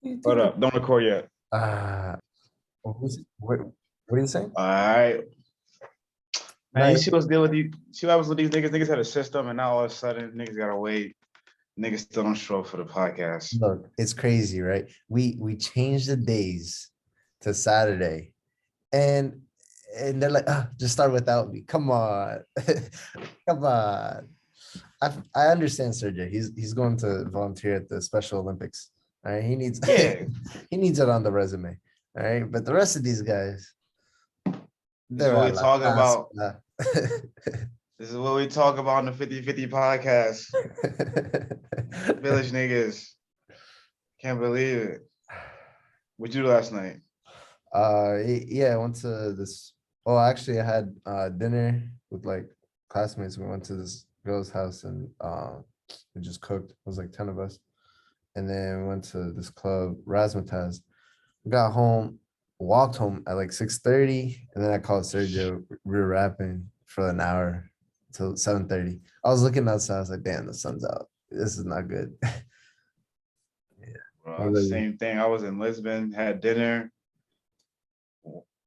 Hold up, don't record yet. Uh, what are you saying? All right, man. You No, see what's deal with you? See what happens with these niggas? Niggas had a system, and now all of a sudden, niggas gotta wait. Niggas still don't show up for the podcast. look, it's crazy, right? We changed the days to Saturday, and they're like, just start without me. Come on, come on. I understand Sergio. He's going to volunteer at the Special Olympics. All right, he needs Yeah, he needs it on the resume. All right, but the rest of these guys, this is they're what a we la talk about. casa. This is what we talk about in the 50-50 podcast. Village niggas. Can't believe it. What you do last night? Yeah, I went to this. Oh, actually, I had dinner with like classmates. We went to this girl's house and we just cooked. It was like 10 of us. And then we went to this club, Razzmatazz. Got home, walked home at like 6:30, and then I called Sergio. We were rapping for an hour till 7:30. I was looking outside. I was like, damn, the sun's out. This is not good. Yeah. What about you? Same thing. I was in Lisbon, had dinner,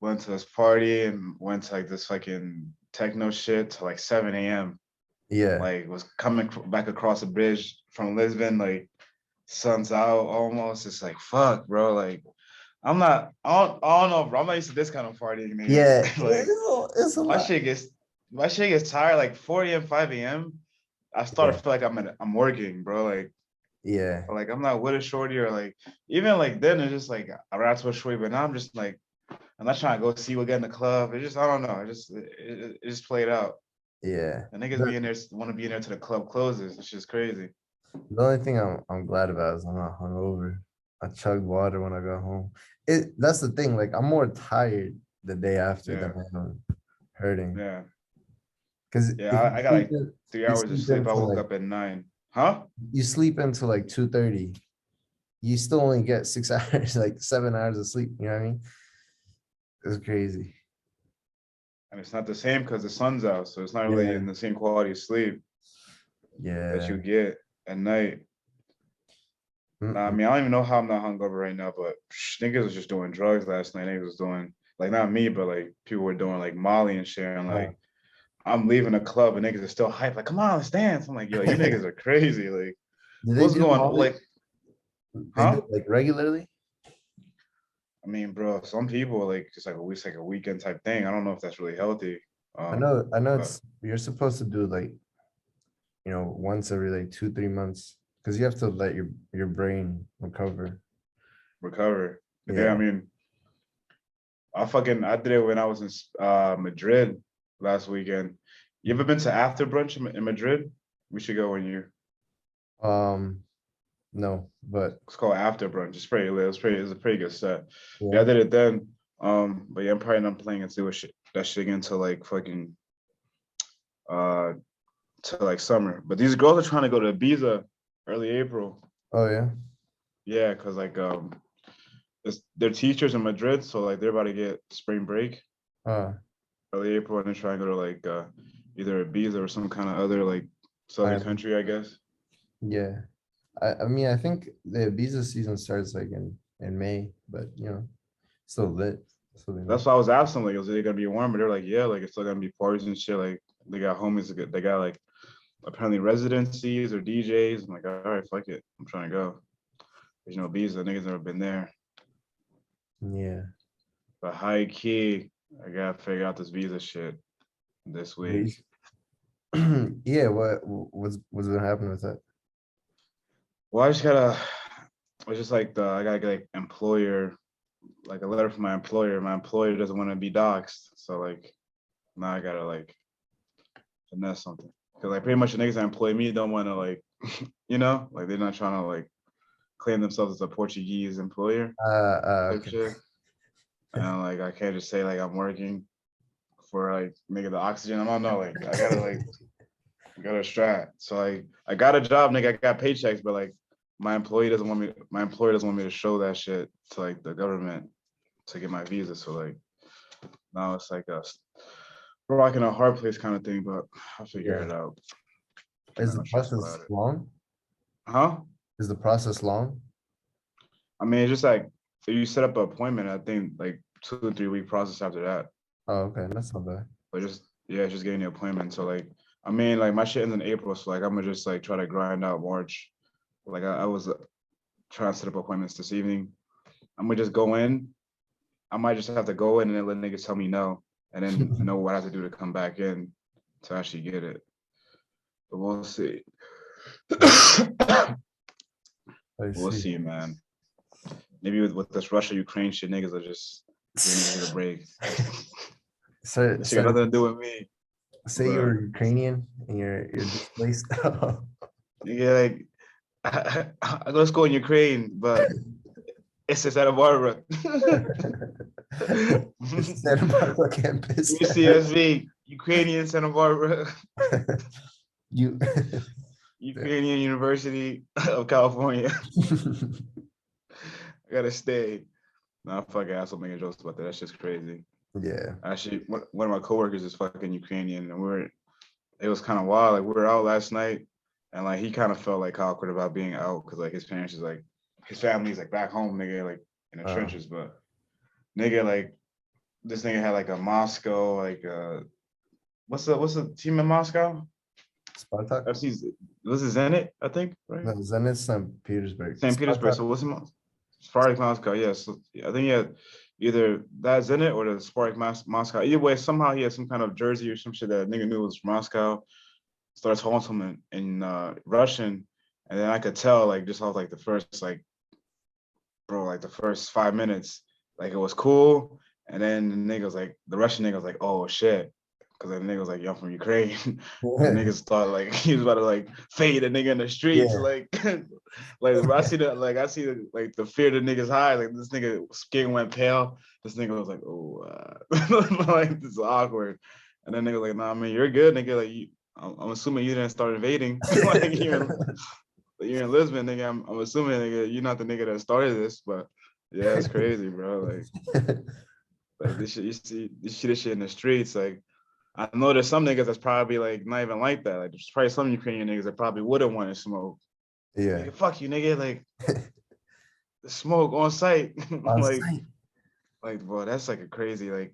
went to this party, and went to like this fucking techno shit till like 7 a.m. Yeah. Like was coming back across the bridge from Lisbon, like sun's out almost. It's like fuck, bro. Like I don't know, bro. I'm not used to this kind of partying, nigga. Yeah. Like It's a my lot. shit gets my shit gets tired like 4 a.m., 5 a.m. I start Yeah. to feel like I'm working, bro. Yeah. Like I'm not with a shorty or like even like then it's just like I rap to a shorty, but now I'm just like I'm not trying to go see you again in the club. It just I don't know. It just played out. Yeah. The niggas The, be in there want to be in there till the club closes. It's just crazy. the only thing I'm glad about is I'm not hungover. I chugged water when I got home. That's the thing. Like I'm more tired the day after than Yeah, I am hurting. yeah, Because yeah. if I got like 3 hours of sleep sleep. I into woke like up at 9. Huh? you sleep into like 2:30, you still only get 6 hours, like 7 hours of sleep. You know what I mean? It's crazy. And it's not the same because the sun's out, so it's not really Yeah. in the same quality of sleep that you Yeah. get at night. Nah, I Mm-mm. mean, I don't even know how I'm not hungover right now, but niggas was just doing drugs last night. Niggas was doing like not me, but like people were doing like Molly and shit. And Uh, like I'm leaving the club and niggas are still hyped. Like, come on, let's dance. I'm like, yo, you niggas are crazy. Like, do they what's do going? Molly? Like, They do huh? it like regularly? I mean, bro, some people like just like a weekend type thing. I don't know if that's really healthy. I know But it's you're supposed to do like, once every like 2, 3 months because you have to let your brain recover. recover. Yeah, I Yeah. mean, I did it when I was in Madrid last weekend. You ever been to After Brunch in Madrid? We should go when you. Um, no, but It's called After Brunch. It's pretty lit. It's a pretty good set. Yeah, I yeah. did it then. But yeah, I'm probably not planning to do that shit again until like fucking uh to like summer. But these girls are trying to go to Ibiza early April. Oh yeah. Yeah, cause like they're teachers in Madrid, so like they're about to get spring break Uh, early April, and they're trying to go to like either Ibiza or some kind of other like southern I country, I guess. yeah. I mean I think the visa season starts like in May, but still lit. Still be That's nice. why I was asking like, is it gonna be warm? But they're like, yeah, like it's still gonna be parties and shit. Like they got homies, they got like apparently residencies or DJs. I'm like, all right, fuck it, I'm trying to go. Ibiza, niggas never been there. Yeah. But high key, I gotta figure out this visa shit this week. These- Yeah, what's gonna happen with that? Well, it's just like I gotta get like employer, like a letter from my employer. My employer doesn't want to be doxxed, so like now I gotta like finesse something. Cause like pretty much the niggas that employ me don't want to like, like they're not trying to like claim themselves as a Portuguese employer type Okay. shit. And like I can't just say like I'm working for like making the oxygen. I don't know, like I gotta strat. So like I got a job, nigga. I got paychecks, but like my employer doesn't want me to show that shit to like the government to get my visa. So like now it's like a rock in a hard place kind of thing, but I'll figure Yeah. it out. I'm Is not the gonna stress process about it. long? Huh? Is the process long? I mean, it's just like if you set up an appointment, I think like 2 to 3 week process after that. Oh, okay, that's not bad. But just yeah, just getting the appointment. So like, I mean, like my shit ends in April, so like I'm gonna just like try to grind out March. Like I was trying to set up appointments this evening. I'm gonna just go in. I might just have to go in and then let niggas tell me no, and then know what I have to do to come back in to actually get it. But we'll see. I We'll see. see, man. Maybe with this Russia Ukraine shit, niggas are just giving niggas a break. So, This shit got so nothing to do with me. say But you're Ukrainian and you're displaced. nigga, like I go to school in Ukraine, but it's just at a Barbara. It's Santa Barbara campus. UCSB, Ukrainian Santa Barbara, You. Ukrainian University of California. I gotta stay. Nah, fuck asshole making jokes about that. That's just crazy. Yeah. Actually, one of my coworkers is fucking Ukrainian, and it was kind of wild. Like we were out last night, and like he kind of felt like awkward about being out because like his parents is like his family's like back home, nigga, like in the trenches. But nigga, like this nigga had like a Moscow, like what's the team in Moscow? Spartak? FC's was it Zenit, I think, right? No, Zenit St. Petersburg. St. Petersburg. Spartak. So what's it? Spartak Moscow. Yes, I think he had either that Zenit or the Spartak Moscow. Either way, somehow he had some kind of jersey or some shit that nigga knew was Moscow. Starts talking to him in Russian, and then I could tell like just off like the first like bro like the first 5 minutes like it was cool, and then the Russian nigga was like oh shit. Cause the nigga was like, "Yo, I'm from Ukraine," and niggas thought like he was about to like fade a nigga in the streets, Yeah. like, like I see like the fear the niggas high, like this nigga skin went pale. This nigga was like, "Oh, like this is awkward," and then nigga was like, "Nah, man, you're good, nigga. Like, I'm assuming you didn't start invading, like you're in Lisbon, nigga. I'm assuming, nigga, you're not the nigga that started this, but yeah, it's crazy, bro. Like this shit, this shit in the streets, like." I know there's some niggas that's probably like not even like that. Like there's probably some Ukrainian niggas that probably wouldn't want to smoke. Yeah. Nigga, fuck you, nigga. Like the smoke on site. On like, site. bro, that's like a crazy. Like,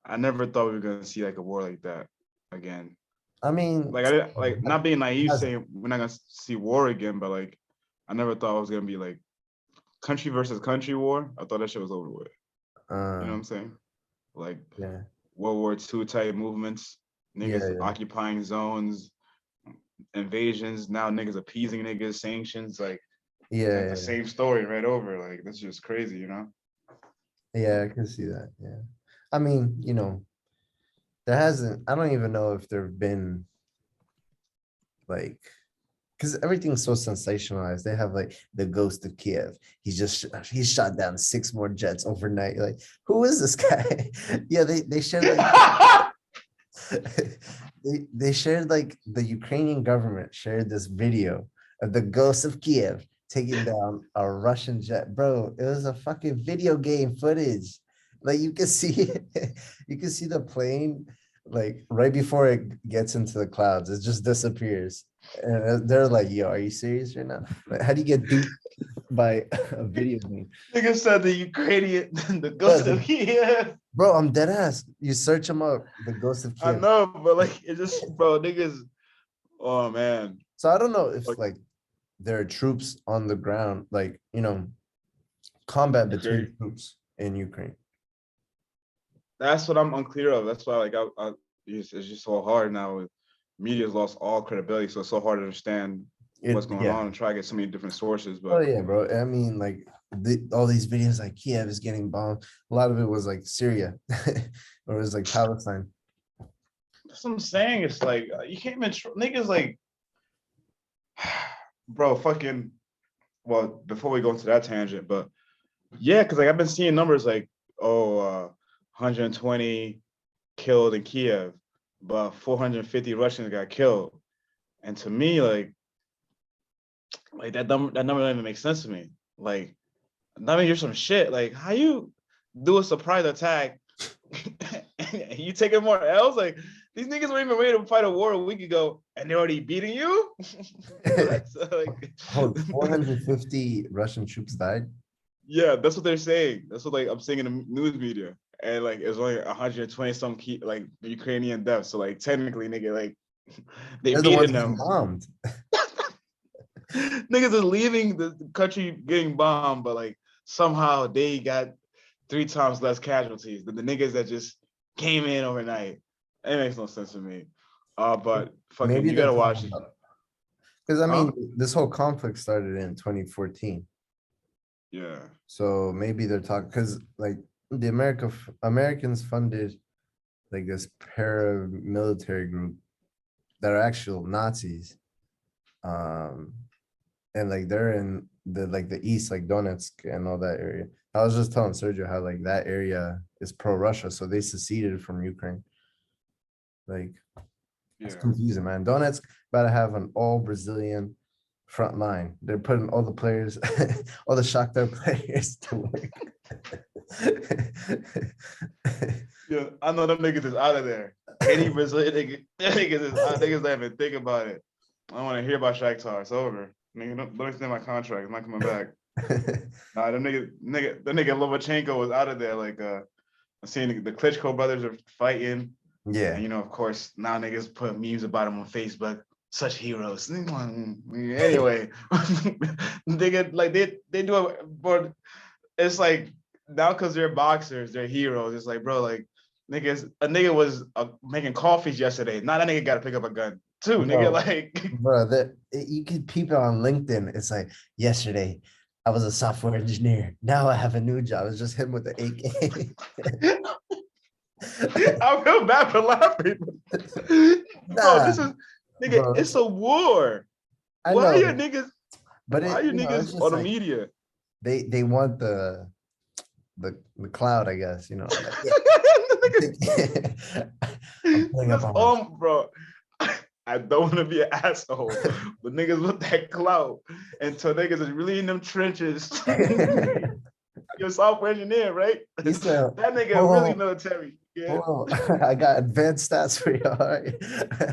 I never thought we were gonna see like a war like that again. I mean, Like I didn't like not being naive hasn't. saying we're not gonna see war again, but like I never thought it was gonna be like country versus country war. I thought that shit was over with. You know what I'm saying? Like Yeah. World War II type movements, niggas Yeah. occupying zones, invasions. Now niggas appeasing niggas, sanctions. Like it's like Yeah. the same story right over. Like that's just crazy, you know? Yeah, I can see that. Yeah. I mean, there hasn't, I don't even know if there've been like, because everything's so sensationalized. They have like the ghost of Kiev. He's shot down 6 more jets overnight. Like, who is this guy? Yeah, they shared like they shared like the Ukrainian government shared this video of the ghost of Kiev taking down a Russian jet. Bro, it was a fucking video game footage. Like you can see you can see the plane like right before it gets into the clouds, it just disappears. And they're like, yo, are you serious right now? Like, how do you get duped by a video game? Nigga said the Ukrainian, the Yeah, ghost of Kiev. bro, I'm dead ass. You search them up, the ghost of I Kiev. know, but like it just, bro, niggas. Oh man. So I don't know if Like, like there are troops on the ground, like combat between Ukraine. troops in Ukraine. That's what I'm unclear of. That's why like it's just so hard now. Media's lost all credibility, so it's so hard to understand what's going Yeah. on and try to get so many different sources. Oh But yeah, bro. I mean, like all these videos like Kiev is getting bombed. A lot of it was like Syria, or it was like Palestine. that's what I'm saying. It's like you can't even niggas like, bro, fucking. Well, before we go into that tangent, but yeah, because like I've been seeing numbers like 120 killed in Kiev, but 450 Russians got killed, and to me like that number doesn't even make sense to me. Like, I mean, you're some shit. Like, how you do a surprise attack? You taking more L's? Like, these niggas weren't even ready to fight a war a week ago, and they're already beating you. That's like, Hold 450 Russian troops died. Yeah, that's what they're saying. That's what like I'm seeing in the news media. And like it's only 120 some like Ukrainian deaths. So like technically, nigga, like they They're the ones beating getting them. bombed. Niggas is leaving the country getting bombed, but like somehow they got 3 times less casualties than the niggas that just came in overnight. It makes no sense to me. But fucking, Maybe you they're gotta watch talking it, about, because I huh? mean, this whole conflict started in 2014. Yeah, So maybe they're talking because like the Americans funded like this paramilitary group that are actual Nazis. Um, and like they're in the east, like Donetsk and all that area. I was just telling Sergio how like that area is pro-Russia, so they seceded from Ukraine. Like it's yeah. confusing, man. Donetsk about to have an all Brazilian front line. They're putting all the players, all the Shakhtar players to work. Yeah, I know them niggas is out of there. Any Brazilian nigga, niggas is out. Niggas don't even think about it. I don't want to hear about Shakhtar. It's over. Nigga, don't extend my contract. I'm not coming back. Nah, the nigga Lomachenko was out of there. Like, I'm seeing the Klitschko brothers are fighting, Yeah. and you know, of course, now niggas put memes about them on Facebook. Such heroes. Anyway, nigga, like they do it, but it's like now because they're boxers, they're heroes. It's like, bro, like a nigga was making coffees yesterday. Now that nigga got to pick up a gun too, nigga. Bro, Like, bro, that you could peep it on LinkedIn. It's like yesterday I was a software engineer. Now I have a new job. It's just him with the AK. I feel bad for laughing, bro. Nah, This is nigga. bro. It's a war. I Why are your know, niggas? but Why are it, your it's niggas just on the like media? they want the cloud, I guess, like, yeah. I'm pulling up That's on my all, bro. I don't want to be an asshole, but niggas with that clout until niggas is really in them trenches. You're a software engineer, right? He said, That nigga really oh, military. Yeah. oh, I got advanced stats for you. All right.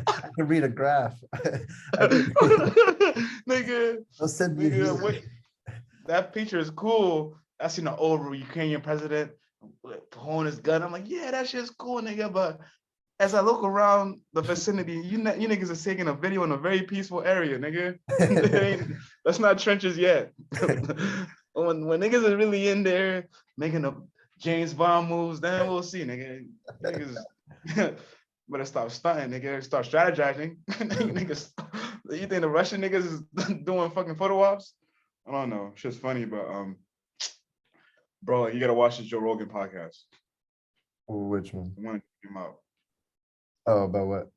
I can read a graph. I can, Nigga, I'll send you nigga, here. wait. That picture is cool. I seen the old Ukrainian president pulling his gun. I'm like, yeah, that shit's cool, nigga. But as I look around the vicinity, you niggas are taking a video in a very peaceful area, nigga. That's not trenches yet. when niggas are really in there making the James Bond moves, then we'll see, nigga. Niggas better stop stunting, nigga. Start strategizing. Niggas, you think the Russian niggas is doing fucking photo ops? I don't know. Shit's funny, but bro, you gotta watch the Joe Rogan podcast. Which one? I want to check him out. Oh, about what?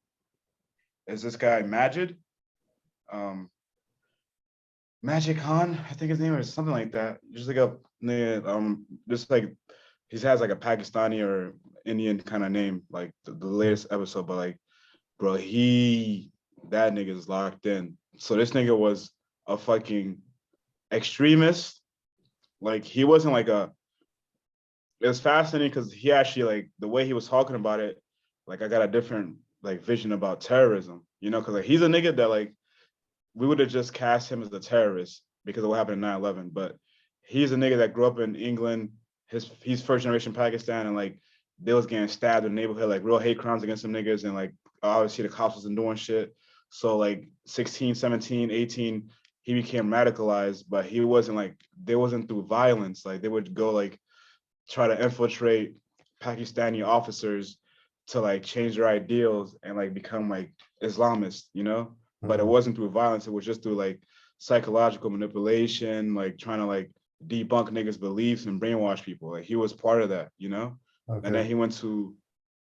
Is this guy Majid? Magic Khan, I think his name is something like that. Just like just like he has like a Pakistani or Indian kind of name, like the latest episode. But like, bro, that nigga is locked in. So this nigga was a fucking extremist. Like he wasn't like a. It was fascinating because he actually like the way he was talking about it. Like I got a different like vision about terrorism, because like he's a nigga that like we would have just cast him as a terrorist because of what happened in 9/11. But he's a nigga that grew up in England. He's first generation Pakistan, and like they was getting stabbed in the neighborhood, like real hate crimes against some niggas, and like obviously the cops wasn't doing shit. So like 16, 17, 18, he became radicalized, but he wasn't like they wasn't through violence. Like they would go like try to infiltrate Pakistani officers to like change their ideals and like become like Islamists. But it Mhm. wasn't through violence. It was just through like psychological manipulation, like trying to like debunk niggas' beliefs and brainwash people. Like he was part of that. And Okay. then he went to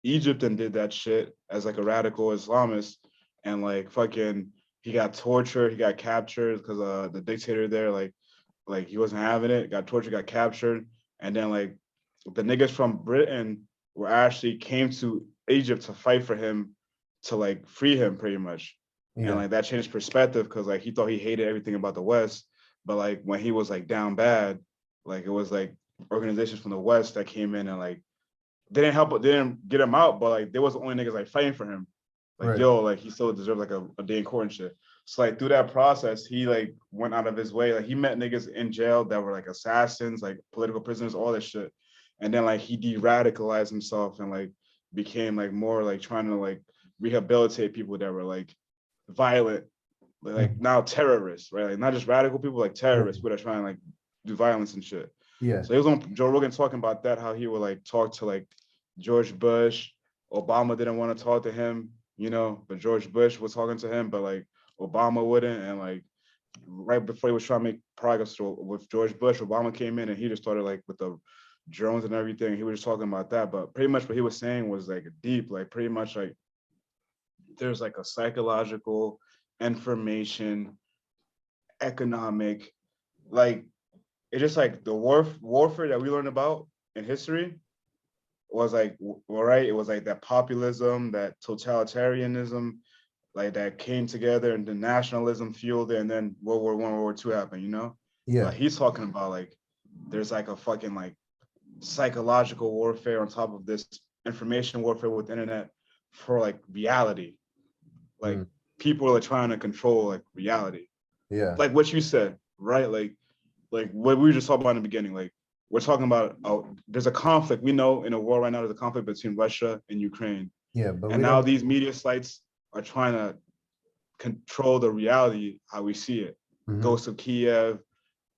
Egypt and did that shit as like a radical Islamist. And like fucking, he got tortured, he got captured because the dictator there, like he wasn't having it, got tortured, got captured. And then like the niggas from Britain were actually came to Egypt to fight for him to like free him pretty much. And Yeah. like that changed perspective because like he thought he hated everything about the West. But like when he was like down bad, like it was like organizations from the West that came in and like they didn't get him out, but like there was the only niggas like fighting for him. Like, Right. yo, like he still deserved like a day in court and shit. So like through that process, he like went out of his way. Like he met niggas in jail that were like assassins, like political prisoners, all this shit. And then like he de-radicalized himself and like became like more like trying to like rehabilitate people that were like violent, like now terrorists, right? Like not just radical people, like terrorists, but are trying to like do violence and shit. Yeah. So he was on Joe Rogan talking about that, how he would like talk to like George Bush. Obama didn't want to talk to him, you know, but George Bush was talking to him, but like Obama wouldn't. And like right before he was trying to make progress with George Bush, Obama came in and he just started like with the drones and everything. He was just talking about that. But pretty much what he was saying was like deep, like pretty much like there's like a psychological, information, economic, like it's just like the warfare that we learned about in history was like, all right, it was like that populism, that totalitarianism, like that came together and the nationalism fueled it, and then World War I, World War II happened, you know? Yeah. But he's talking about like there's like a fucking like psychological warfare on top of this information warfare with the internet for like reality. Like people are trying to control like reality. Yeah. Like what you said, right? Like what we were just talking about in the beginning. Like we're talking about there's a conflict. We know in a war right now there's a conflict between Russia and Ukraine. Yeah, but and we now don't. these media sites are trying to control the reality how we see it. Ghosts of Kiev,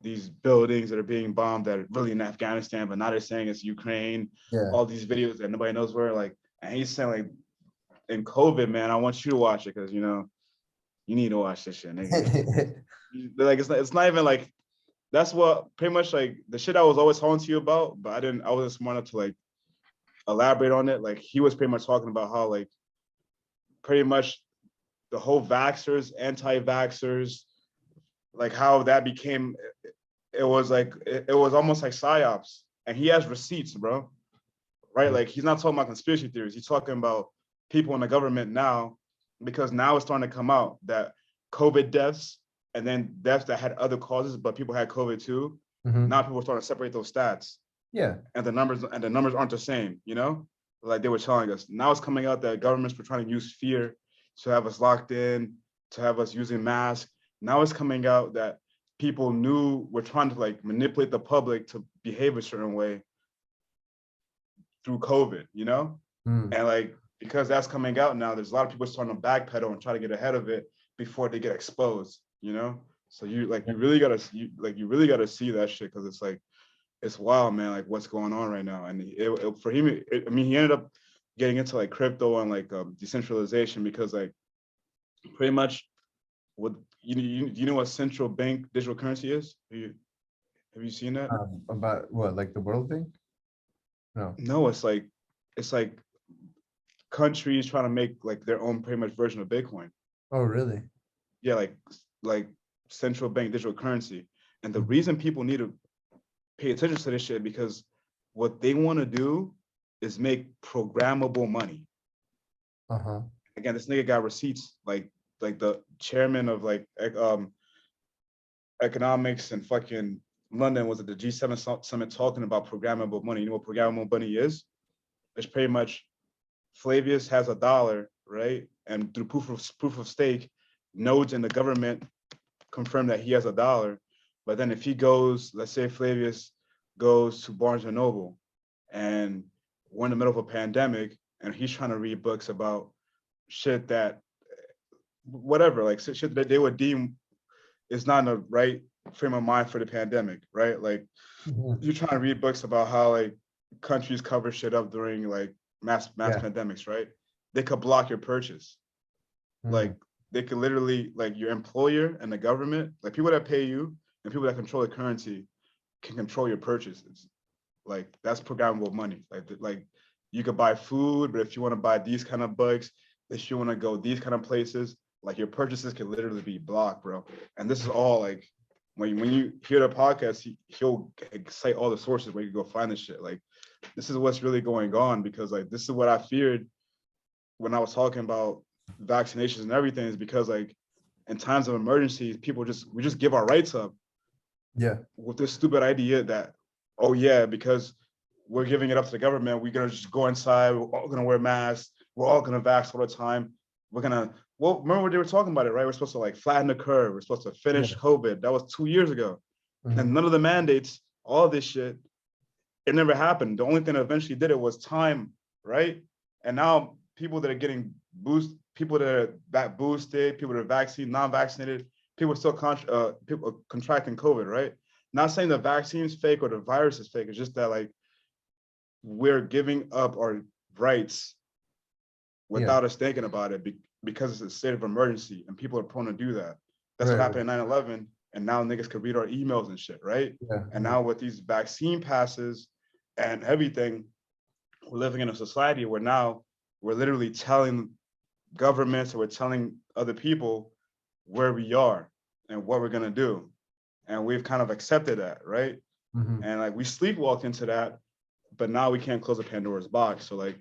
these buildings that are being bombed that are really in Afghanistan, but now they're saying it's Ukraine. Yeah. All these videos that nobody knows where. Like, and he's saying like, in COVID, man, I want you to watch it because you know you need to watch this shit, nigga. Like it's not even like that's what pretty much like the shit I was always talking to you about, but I wasn't smart enough to like elaborate on it. Like he was pretty much talking about how like pretty much the whole vaxxers, anti-vaxxers, like how that became, it was like, it was almost like psyops. And he has receipts, bro, right? Like he's not talking about conspiracy theories. He's talking about people in the government now, because now it's starting to come out that COVID deaths and then deaths that had other causes, but people had COVID too. Now people are starting to separate those stats. Yeah. And the numbers aren't the same, you know? Like they were telling us. Now it's coming out that governments were trying to use fear to have us locked in, to have us using masks. Now it's coming out that people knew we're trying to like manipulate the public to behave a certain way through COVID, you know? And like, because that's coming out now, there's a lot of people starting to backpedal and try to get ahead of it before they get exposed, you know? So you really gotta see that shit, because it's like, it's wild, man, like what's going on right now. And for him, I mean, he ended up getting into like crypto and like decentralization, because like pretty much what you know what central bank digital currency is? Have you seen that? About what, like the world thing? No, it's like countries trying to make like their own pretty much version of Bitcoin. Oh, really? Yeah, like central bank digital currency. And the reason people need to pay attention to this shit, because what they want to do is make programmable money. Again, this nigga got receipts, like the chairman of like economics and fucking London was at the G7 summit talking about programmable money. You know what programmable money is? It's pretty much Flavius has $1, right? And through proof of stake, nodes in the government confirm that he has $1. But then if he goes, let's say Flavius goes to Barnes and Noble, and we're in the middle of a pandemic, and he's trying to read books about shit that, whatever, like shit that they would deem is not in the right frame of mind for the pandemic, right? Like you're trying to read books about how like countries cover shit up during like mass pandemics, right? They could block your purchase. Like they could literally, like your employer and the government, like people that pay you and people that control the currency can control your purchases. Like that's programmable money. Like you could buy food, but if you want to buy these kind of books, if you want to go these kind of places, like your purchases can literally be blocked, bro. And this is all like when you hear the podcast, he'll cite all the sources where you go find this shit. Like this is what's really going on, because like this is what I feared when I was talking about vaccinations and everything, is because like in times of emergencies, we just give our rights up. Yeah. With this stupid idea that, oh yeah, because we're giving it up to the government, we're gonna just go inside, we're all gonna wear masks, we're all gonna vax all the time, we're gonna well, remember what they were talking about it, right? We're supposed to like flatten the curve. We're supposed to finish Yeah. COVID. That was 2 years ago. And Mhm. none of the mandates, all this shit, it never happened. The only thing that eventually did it was time, right? And now people that are getting people that are boosted, people that are vaccine, non-vaccinated, people are still people are contracting COVID, right? Not saying the vaccine is fake or the virus is fake. It's just that like we're giving up our rights Yeah. without us thinking about it because it's a state of emergency and people are prone to do that. That's what Right. happened in 9/11. And now niggas could read our emails and shit, right? Yeah. And Yeah. now with these vaccine passes and everything, we're living in a society where now we're literally telling governments or we're telling other people where we are and what we're gonna do. And we've kind of accepted that, right? Mhm. And like we sleepwalked into that, but now we can't close the Pandora's box. So like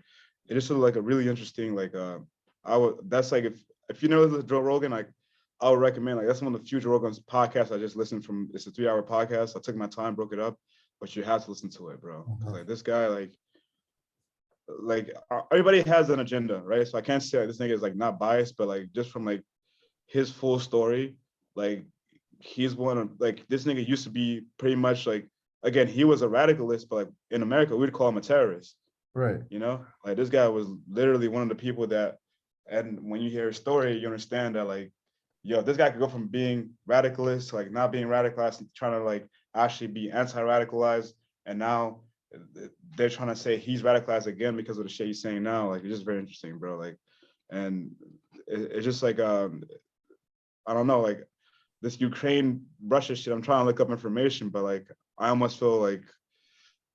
it is sort of like a really interesting, like I would that's like if you know the Joe Rogan, like I would recommend like that's one of the few Joe Rogan's podcasts I just listened from. It's a 3 hour podcast. I took my time, broke it up, but you have to listen to it, bro. Because Mhm. like this guy, like everybody has an agenda, right? So I can't say like, this nigga is like not biased, but like just from like his full story, like he's one of like this nigga used to be pretty much like again he was a radicalist, but like in America we'd call him a terrorist. Right. You know, like this guy was literally one of the people that, and when you hear his story, you understand that like, yo, this guy could go from being radicalist to like not being radicalized, and trying to like actually be anti-radicalized, and now they're trying to say he's radicalized again because of the shit he's saying now. Like it's just very interesting, bro. Like, and it's just like I don't know, like this Ukraine Russia shit. I'm trying to look up information, but like I almost feel like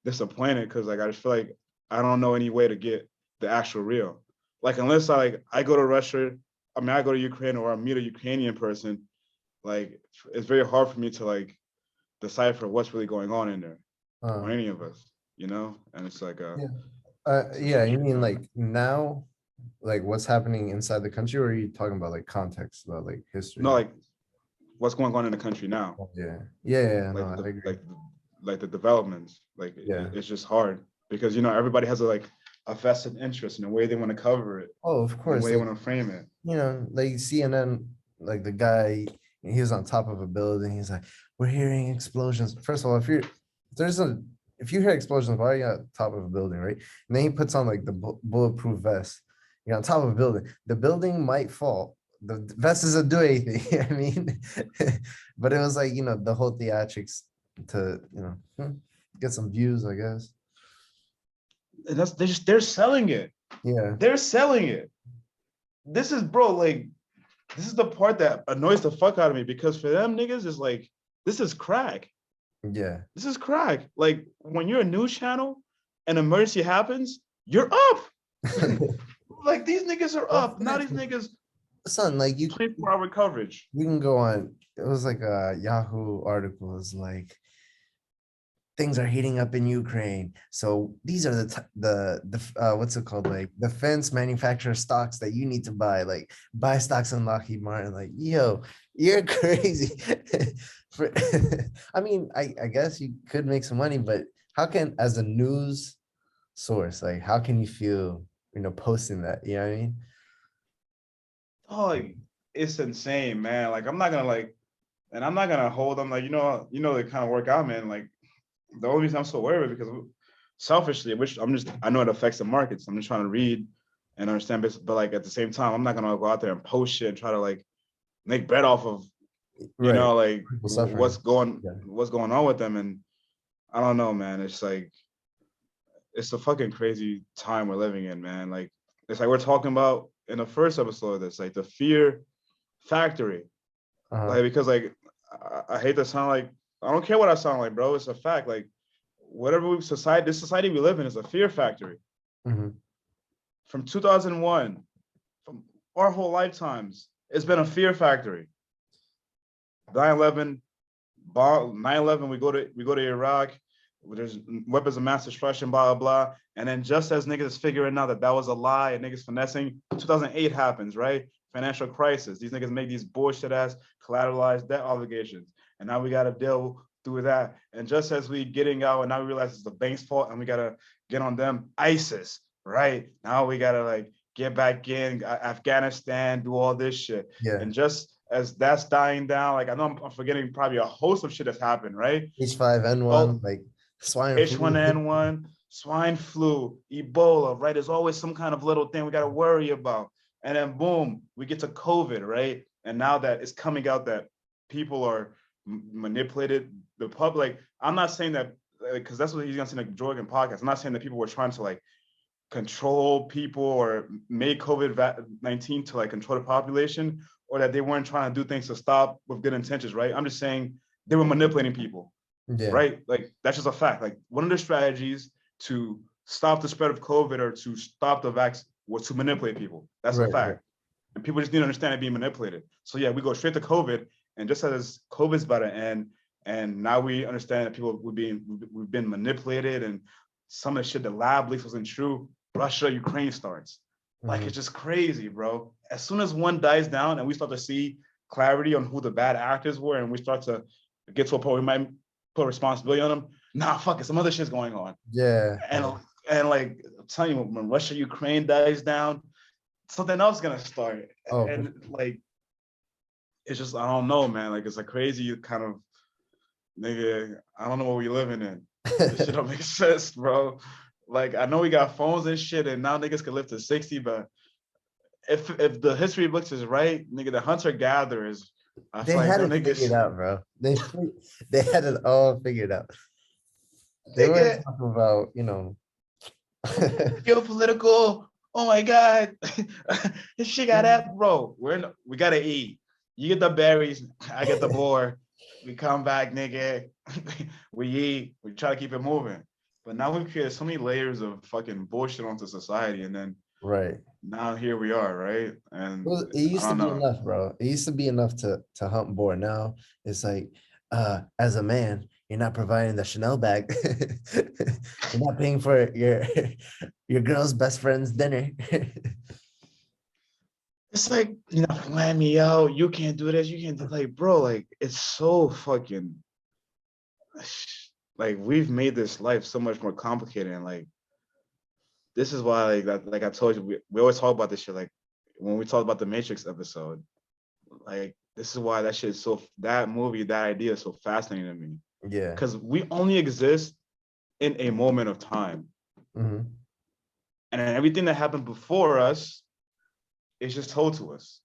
disappointed because like I just feel like I don't know any way to get the actual real. Like unless I go to Russia, I mean I go to Ukraine or I meet a Ukrainian person, like it's very hard for me to like decipher what's really going on in there or Uh, any of us, you know? And it's like yeah. it's a Yeah. You strange mean time. like now, like what's happening inside the country, or are you talking about like context, about like No, history? like what's going on in the country now, Oh, yeah. Yeah. Yeah. No, like I agree. like the developments, like Yeah. it's just hard because you know everybody has a vested interest in the way they want to cover it Oh, of and the course. way they Like, want to frame it. like CNN, like the guy, he was on top of a building. He's like, "We're hearing explosions." First of all, if you hear explosions, why are you on top of a building, right? And then he puts on like the bulletproof vest. You're on top of a building. The building might fall. The vest doesn't do anything. I mean, but it was like the whole theatrics to get some views, I guess. And that's they're selling it. Yeah, They're selling it. This is bro, like this is the part that annoys the fuck out of me because for them niggas is like this is crack. yeah. This is crack. Like when you're a news channel and emergency happens, you're up. Like these niggas are Well, up. Now these niggas son, like 24-hour coverage. you can go on. It was like a Yahoo article. It was like things are heating up in Ukraine. So these are the what's it called? Like defense manufacturer stocks that you need to buy. Like buy stocks in Lockheed Martin. Like, yo, you're crazy. For, I mean, I guess you could make some money, but how can as a news source, like how can you feel, posting that? You know what I mean? Oh, like, it's insane, man. Like I'm not gonna like, and I'm not gonna hold them like the kind of work I'm in. Like the only reason I'm so worried is because selfishly, which I know it affects the markets. I'm just trying to read and understand this, but like at the same time, I'm not gonna go out there and post shit and try to like make bread off of Right. like People suffering. Yeah. what's going on with them. And I don't know, man. It's like it's a fucking crazy time we're living in, man. Like it's like we're talking about in the first episode of this, like the fear factory. Uh-huh. Like because like I hate to sound like I don't care what I sound like, bro. It's a fact. Like this society we live in is a fear factory. Mhm. From 2001, from our whole lifetimes, it's been a fear factory. 9/11, 9/11. We go to Iraq. There's weapons of mass destruction, blah blah blah. And then just as niggas is figuring out that that was a lie and niggas finessing, 2008 happens, right? Financial crisis. These niggas make these bullshit ass collateralized debt obligations, and now we got to deal through that. And just as we getting out, and now we realize it's the bank's fault, and we gotta get on them. ISIS, right? Now we gotta like get back in Afghanistan, do all this shit. Yeah. And just as that's dying down, like I know I'm forgetting probably a host of shit that's happened, right? H5N1, Oh, like swine flu. H1N1, swine flu, Ebola, right? There's always some kind of little thing we got to worry about. And then boom, we get to COVID, right? And now that it's coming out that people are manipulated, the public. I'm not saying that because that's what he's gonna say in the Jordan podcast. I'm not saying that people were trying to like control people or make COVID-19 to like control the population, or that they weren't trying to do things to stop with good intentions, right? I'm just saying they were manipulating people, Yeah, right? Like that's just a fact. Like one of the strategies to stop the spread of COVID or to stop the vaccine was to manipulate people. That's a right, right. fact. And people just need to understand it being manipulated. So yeah, we go straight to COVID, and just as COVID's about to end, and now we understand that people we've been manipulated, and some of the shit the lab leaks wasn't true. Russia, Ukraine starts. Like Mhm. it's just crazy, bro. As soon as one dies down and we start to see clarity on who the bad actors were, and we start to get to a point we might put responsibility on them. Nah, fuck it, some other shit's going on. Yeah, And and like I'm telling you, when Russia, Ukraine dies down, something else is gonna start. oh, for And like it's just I don't know, man. Like it's a crazy kind of nigga. I don't know what we living in. This shit sure. don't make sense, bro. Like I know we got phones and shit, and now niggas can live to 60, but if the history books is right, nigga, the hunter gatherers, I They feel like had them it figured niggas, out, bro. They had it all figured out. They weren't nigga, talking about, geopolitical. Oh my god, this shit got that, bro. We gotta eat. You get the berries, I get the boar. We come back, nigga. We eat. We try to keep it moving. But now we've created so many layers of fucking bullshit onto society, and then Right. now here we are, right? And Well, it I used to don't be know. enough, bro. It used to be enough to hunt boar. Now it's like, as a man, you're not providing the Chanel bag. You're not paying for your girl's best friend's dinner. It's like, plan me out. You can't do this. You can't do like, bro, like it's so fucking like we've made this life so much more complicated. And like this is why like I told you, we always talk about this shit. Like when we talk about the Matrix episode, like this is why that shit is so that movie, that idea is so fascinating to me. Yeah. Because we only exist in a moment of time. Mhm. And then everything that happened before us is just told to us,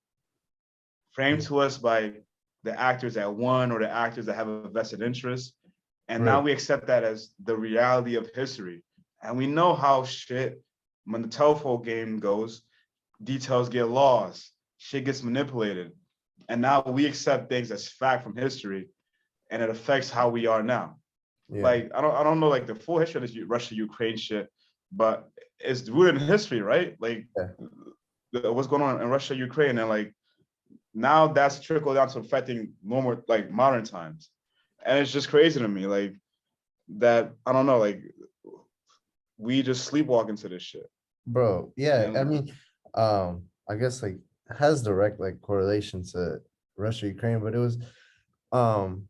framed Yeah. to us by the actors that won or the actors that have a vested interest. And now Right. we accept that as the reality of history. And we know how shit, when the telephone game goes, details get lost, shit gets manipulated. And now we accept things as fact from history, and it affects how we are now. Yeah. Like I don't know like the full history of this Russia Ukraine shit, but it's rooted in history, right? Like Yeah. what's going on in Russia Ukraine, and like now that's trickled down to affecting normal like modern times, and it's just crazy to me like that. I don't know, like we just sleepwalk into this shit, Bro, yeah. I and mean, I guess like has direct like correlation to Russia, Ukraine, but it was um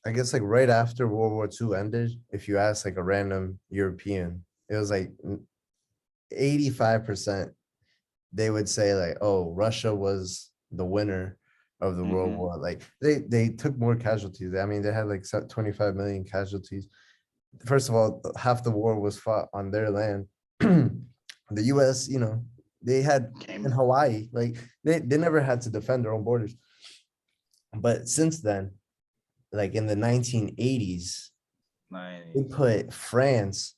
I guess like right after World War II ended, if you ask like a random European, it was like 85% they would say like, oh, Russia was the winner of the World mm-hmm. War. Like they took more casualties. I mean, they had like 25 million casualties. First of all, half the war was fought on their land. The US, they had in Came Hawaii, like they never had to defend their own borders. But since then, like in the 1980s, they nice. put France.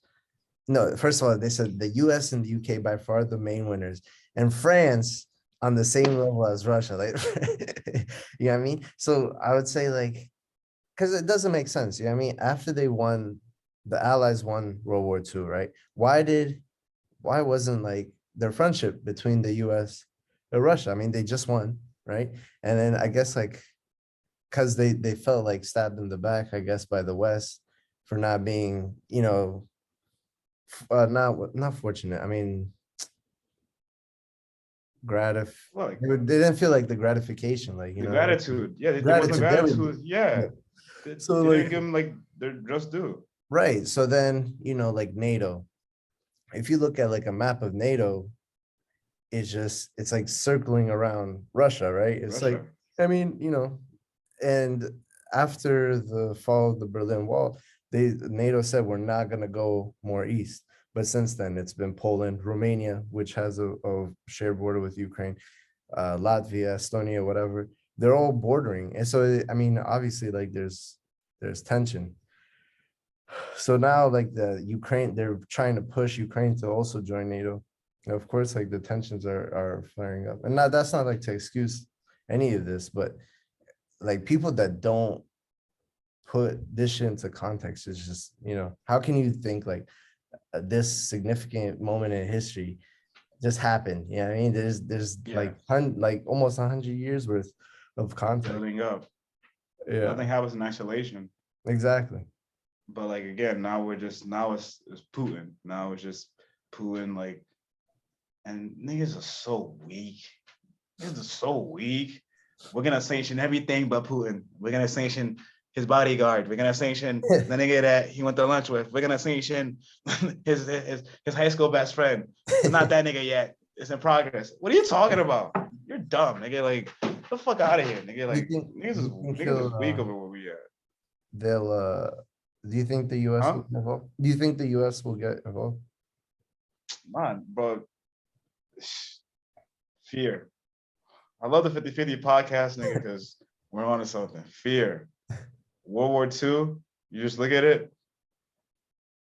No, first of all, they said the US and the UK by far the main winners, and France on the same level as Russia. Like, you know what I mean? So I would say, like, because it doesn't make sense. You know what I mean? After they won, the Allies won World War II, right? Why wasn't like their friendship between the US and Russia? I mean, they just won, right? And then I guess like because they felt like stabbed in the back, I guess, by the West for not being, not fortunate. I mean, gratif. Look, They didn't feel like the gratification, like the gratitude, yeah, there wasn't gratitude. There we go. gratitude, yeah. Yeah. They So didn't like, give them like their just due. right. So then, like NATO. If you look at like a map of NATO, it's like circling around Russia, right? It's like, Russia. I mean, and after the fall of the Berlin Wall, NATO said we're not gonna go more east. But since then, it's been Poland, Romania, which has a shared border with Ukraine, Latvia, Estonia, whatever. They're all bordering, and so I mean, obviously, like there's tension. So now, like the Ukraine, they're trying to push Ukraine to also join NATO. And of course, like the tensions are flaring up, and that's not like to excuse any of this, but like people that don't put this shit into context is just, how can you think like this significant moment in history just happened? Yeah, I mean, there's Yeah, like almost 100 years worth of context. building up. Yeah, Nothing happens in isolation. exactly. But like again, now it's Putin. Now it's just Putin. Like, and niggas are so weak. Niggas are so weak. We're gonna sanction everything but Putin. We're gonna sanction his bodyguard. We're gonna sanction the nigga that he went to lunch with. We're gonna sanction his high school best friend. But not that nigga yet. It's in progress. What are you talking about? You're dumb, nigga. Like, get the fuck out of here, nigga. Do you Like, think do you think niggas is weak over where we at. they'll do you think the US will Huh? get involved? Do you think the US will get involved? Man, bro. Fear. I love the 50-50 podcast, nigga, because we're on to something. Fear. World War II, you just look at it,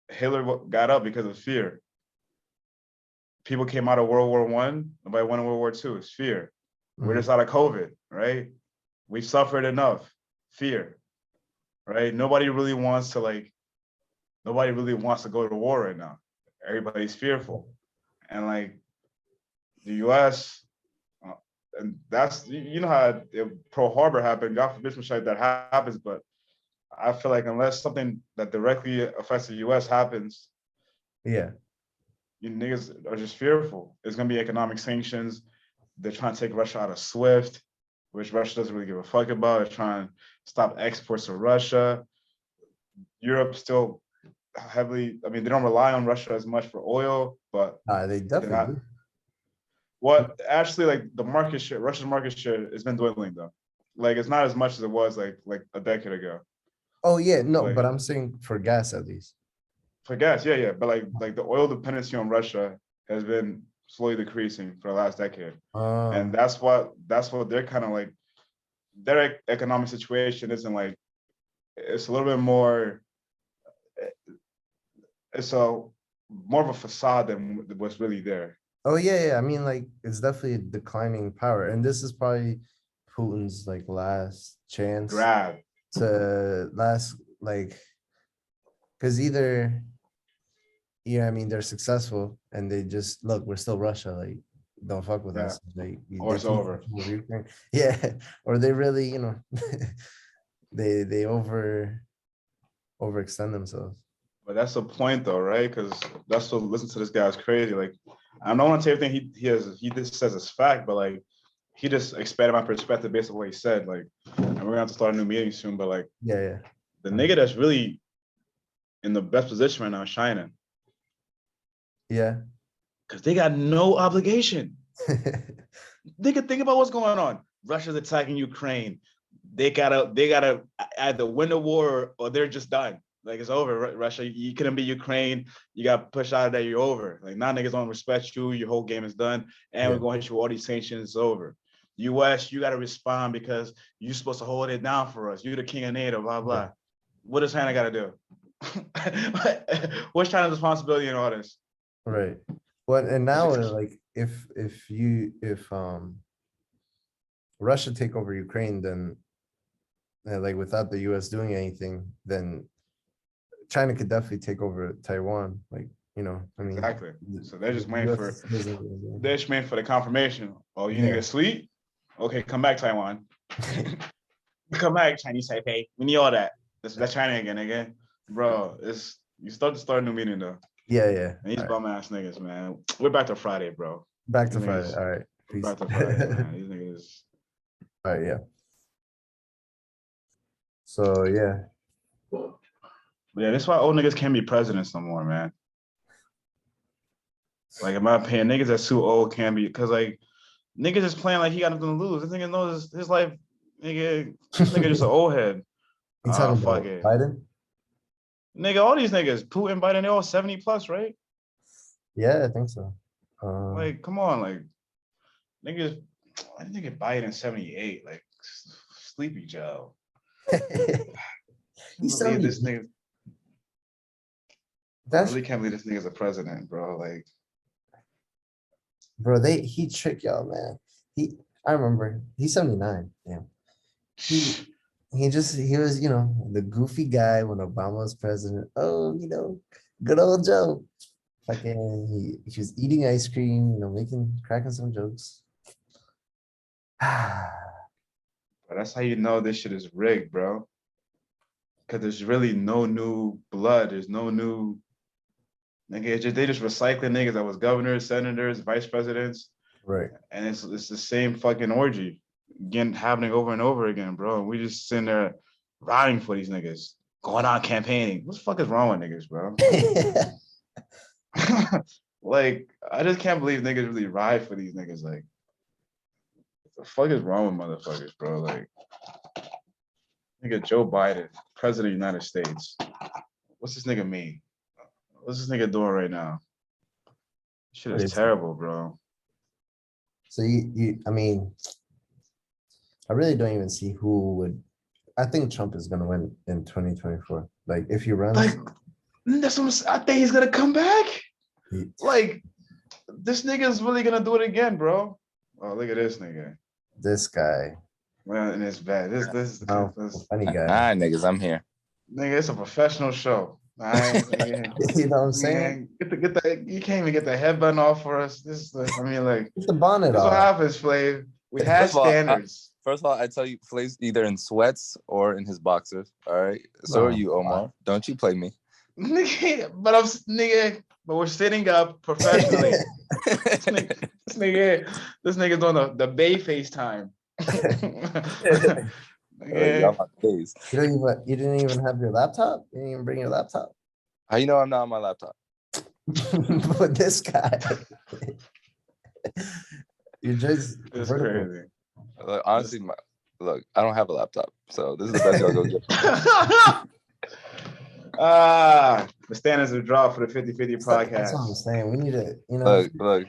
Hitler got up because of fear. People came out of World War One, nobody went to World War II. It's fear. We're just out of COVID, right? We've suffered enough. Fear, right? Nobody really wants to go to war right now. Everybody's fearful. And like the US, and that's how Pearl Harbor happened. God forbid some shit like that happens, but I feel like unless something that directly affects the US happens, Yeah. you niggas are just fearful. It's gonna be economic sanctions. They're trying to take Russia out of SWIFT, which Russia doesn't really give a fuck about. They're trying to stop exports to Russia. Europe still heavily, I mean, they don't rely on Russia as much for oil, but They they're not. definitely do. What actually, like the market share, Russia's market share has been dwindling though. Like it's not as much as it was like a decade ago. Oh yeah, no, but Like I'm saying for gas at least. for gas, yeah, but like the oil dependency on Russia has been slowly decreasing for the last decade, and Um, that's what they're kind of like. Their economic situation isn't like, it's a little bit more. It's a more of a facade than what's really there. oh yeah, I mean, like it's definitely a declining power, and this is probably Putin's like last chance Grab, to last like, because either, I mean, they're successful and they just look, we're still Russia, like don't fuck with yeah, us. They or it's take over. control of Ukraine. Yeah, or they really, they overextend themselves. But that's the point, though, right? Because that's what listen to this guy's crazy. Like, I don't want to say everything he just says is fact, but like he just expanded my perspective based on what he said. Like, and we're gonna have to start a new meeting soon. But like Yeah, the yeah. nigga that's really in the best position right now is China, Yeah. because they got no obligation. They can think about what's going on. Russia's attacking Ukraine. They gotta either win the war or they're just done. Like it's over. Russia, you couldn't be Ukraine. You got pushed out of there. You're over. Like now, niggas don't respect you. Your whole game is done, and Yeah. we're going to hit you with all these sanctions. It's over. U.S., you got to respond because you're supposed to hold it down for us. You're the king of NATO. Blah Yeah. blah. What does China got to do? What's China's responsibility in all this? Right. But and now It's like if Russia take over Ukraine, then like without the US doing anything, then China could definitely take over Taiwan. Like, I mean, exactly. So they're the just waiting for US isn't gonna do they're just waiting for the confirmation. Oh, you anything. niggas sweet? Okay, come back, Taiwan. Come back, Chinese Taipei. We need all that. That's China again. Bro, it's you start a new meeting though. Yeah, yeah. And these All right. bum ass niggas, man. We're back to Friday, bro. Back These to Friday. niggas, All right. we're Peace. back to Friday, man. These niggas. All right, yeah. So yeah. But yeah, that's why old niggas can't be presidents no more, man. Like in my opinion, niggas that's too old can be because like niggas is playing like he got nothing to lose. This nigga knows his life. This nigga just an old head. You talking Fuck about it. Biden? Nigga, all these niggas, Putin, Biden, they all 70 plus, right? Yeah, I think so. Like, come on, like niggas, I think Biden 78, like sleepy Joe. He's Believe 70. this nigga. I That's really can't believe this nigga's a president, bro. Like, bro. He tricked y'all, man. I remember he's 79. Yeah. He was, the goofy guy when Obama was president. Oh, good old Joe. Fucking he was eating ice cream, cracking some jokes. but that's how you know this shit is rigged, bro. Because there's really no new blood. There's no new nigga. They just recycling niggas that was governors, senators, vice presidents, Right. and it's the same fucking orgy again happening over and over again, bro. And we just sitting there riding for these niggas, going out campaigning. What the fuck is wrong with niggas, bro? Like, I just can't believe niggas really ride for these niggas. Like, what the fuck is wrong with motherfuckers, bro? Like, nigga Joe Biden, president of the United States. What's this nigga mean? What's this nigga doing right now? Shit is terrible, bro. So I mean, I really don't even see who would. I think Trump is gonna win in 2024. Like if he runs, like that's what I think he's gonna come back. Like this nigga's really gonna do it again, bro. Oh, look at this nigga. This guy. Well, and it's bad. This funny guy. Hi, niggas, I'm here. Nigga, it's a professional show. All right, you know what I'm saying? Get the you can't even get the headband off for us. I mean, like get the bonnet off. What happens, Flav? We had standards. First of all, I tell you, Flav's either in sweats or in his boxers. All right. So are you, Omar. Don't you play me. Nigga, but we're sitting up professionally. this nigga doing the Bay FaceTime. You didn't even have your laptop? You didn't even bring your laptop? How you know I'm not on my laptop? But this guy. You're just crazy. Look, honestly, look, I don't have a laptop, so this is the best y'all go get. The standards are dropped for the 50-50 podcast. That's what I'm saying. We need to, look.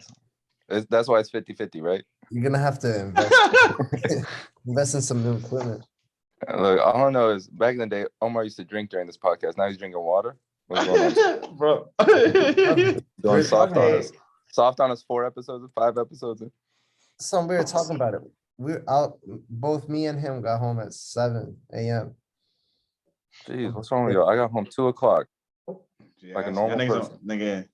That's why it's 50-50, right? You're gonna have to invest in some new equipment. Look, all I know is back in the day, Omar used to drink during this podcast. Now he's drinking water. What's going on, bro? Doing soft on us. Soft on us 4 episodes, 5 episodes. So we were talking about it. We're out. Both me and him got home at 7 a.m. Jeez, what's wrong with y'all? I got home 2 o'clock. Like a normal person. Nigga.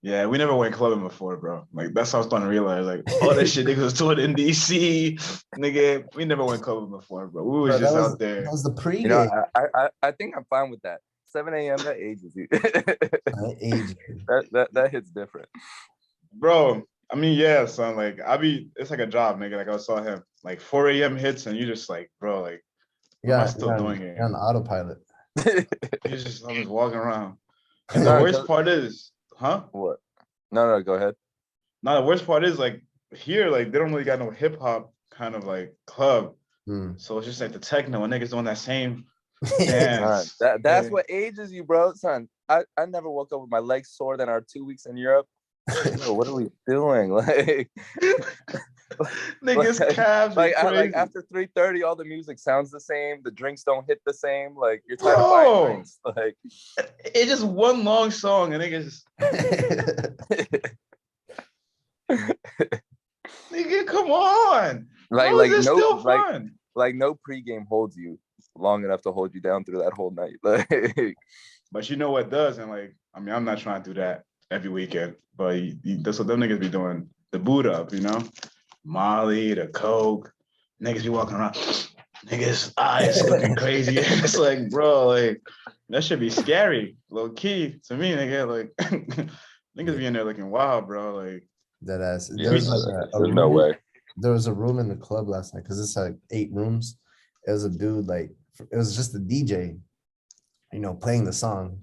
Yeah, we never went clubbing before, bro. Like that's what I was starting to realize. Like all that shit niggas was doing in DC, nigga. We never went clubbing before, bro. We was just out there. That was the pregame. You know, I think I'm fine with that. 7 a.m. that ages you. that hits different, bro. I mean, yeah, son. Like it's like a job, nigga. Like I saw him like 4 a.m. hits, and you just like, bro, like, what am I still doing here? You're on autopilot. I'm just walking around. And the worst part is. Huh? What? No, go ahead. No, the worst part is like here, like they don't really got no hip hop kind of like club. So it's just like the techno and niggas doing that same dance. That's what ages you, bro. Son, I never woke up with my legs sore than our 2 weeks in Europe. Yo, what are we doing? Like niggas calves. Like after 3:30, all the music sounds the same. The drinks don't hit the same. Like you're tired of buying drinks. Like it's just one long song and niggas. Nigga, come on. Like no pregame holds you long enough to hold you down through that whole night. Like, but you know what does, and like I mean, I'm not trying to do that every weekend, but that's what them niggas be doing. The boot up, Molly, the coke, niggas be walking around, niggas eyes looking crazy. It's like, bro, like that should be scary, low key to me, nigga. Like niggas be in there looking wild, bro. Like that ass. There's no way. There was a room in the club last night because it's like 8 rooms. It was a dude, like it was just a DJ, playing the song.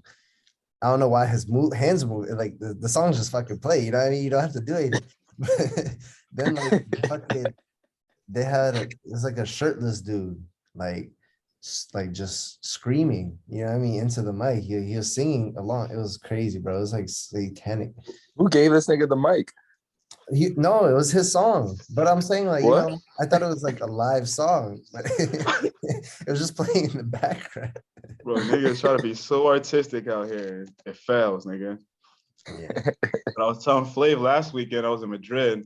I don't know why his hands move. Like the songs just fucking play. You know what I mean? You don't have to do it. Then like fucking, they had it was like a shirtless dude, like like just screaming. You know what I mean? Into the mic. He was singing along. It was crazy, bro. It was like satanic. Who gave this nigga the mic? No, it was his song. But I'm saying like, you What? know, I thought it was like a live song, but it was just playing in the background. Bro, niggas try to be so artistic out here. It fails, nigga. Yeah. But I was telling Flav last weekend, I was in Madrid,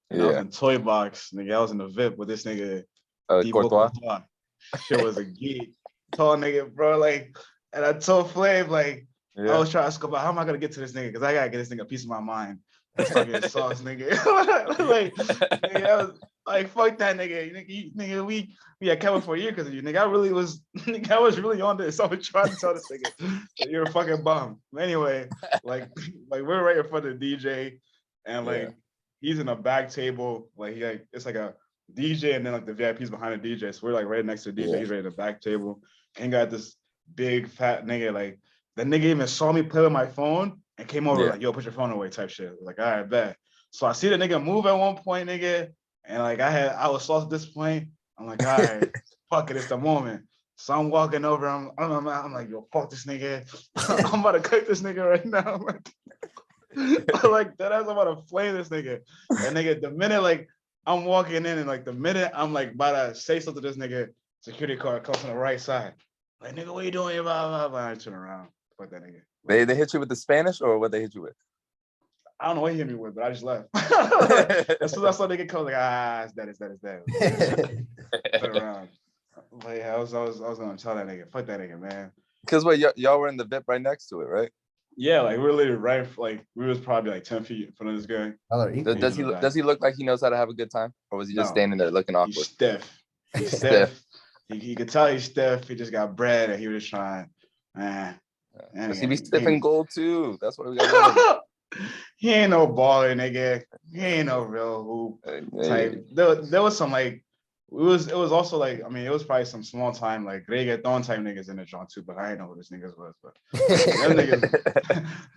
and I was Yeah. in Toy Box, nigga. I was in the VIP with this nigga, Courtois. Shit was a geek. Tall nigga, bro. Like, and I told Flav, like, I Yeah. was trying to scope out, how am I gonna get to this nigga? Because I gotta get this nigga a piece of my mind. This fucking sauce, nigga. Like, nigga, I was like, fuck that nigga. Nigga, we had Kevin for a year because of you. Nigga, I really was, nigga, I was really on this. I was trying to tell this nigga that you're a fucking bum. Anyway, like we're right in front of the DJ, and like Yeah. he's in a back table, like he like it's like a DJ, and then like the VIP's behind the DJ. So we're like right next to the DJ. Yeah. He's right in the back table, and got this big fat nigga. Like the nigga even saw me play with my phone and came over Yeah. like, yo, put your phone away type shit. Like, all right, bet. So I see the nigga move at one point, nigga, and like I was sauce at this point. I'm like, all right, fuck it, it's the moment. So I'm walking over. I'm like, yo, fuck this nigga. I'm about to cook this nigga right now. Like that ass, I'm about to flame this nigga. And nigga, the minute like I'm walking in, and like the minute I'm like about to say something to this nigga, security card comes from the right side. Like, nigga, what you doing? Blah, blah, blah. I turn around. Fuck that nigga. They hit you with the Spanish, or what they hit you with? I don't know what he hit me with, but I just left. As soon as I saw nigga come, like, it's that. Turn around. But yeah, I was gonna tell that nigga, fuck that nigga, man. Because what y'all were in the VIP right next to it, right? Yeah, like we're literally right, like we was probably like 10 feet in front of this guy. Does he look like he knows how to have a good time, or was he just standing there looking awkward? He's stiff. He's stiff. You could tell he's stiff. He just got bread, and he was just trying. Does he be stiff in gold too? That's what we got. He ain't no baller, nigga. He ain't no real hoop type. There was some like it was also like, I mean, it was probably some small time like reggaeton type niggas in the joint too, but I didn't know who this niggas was. But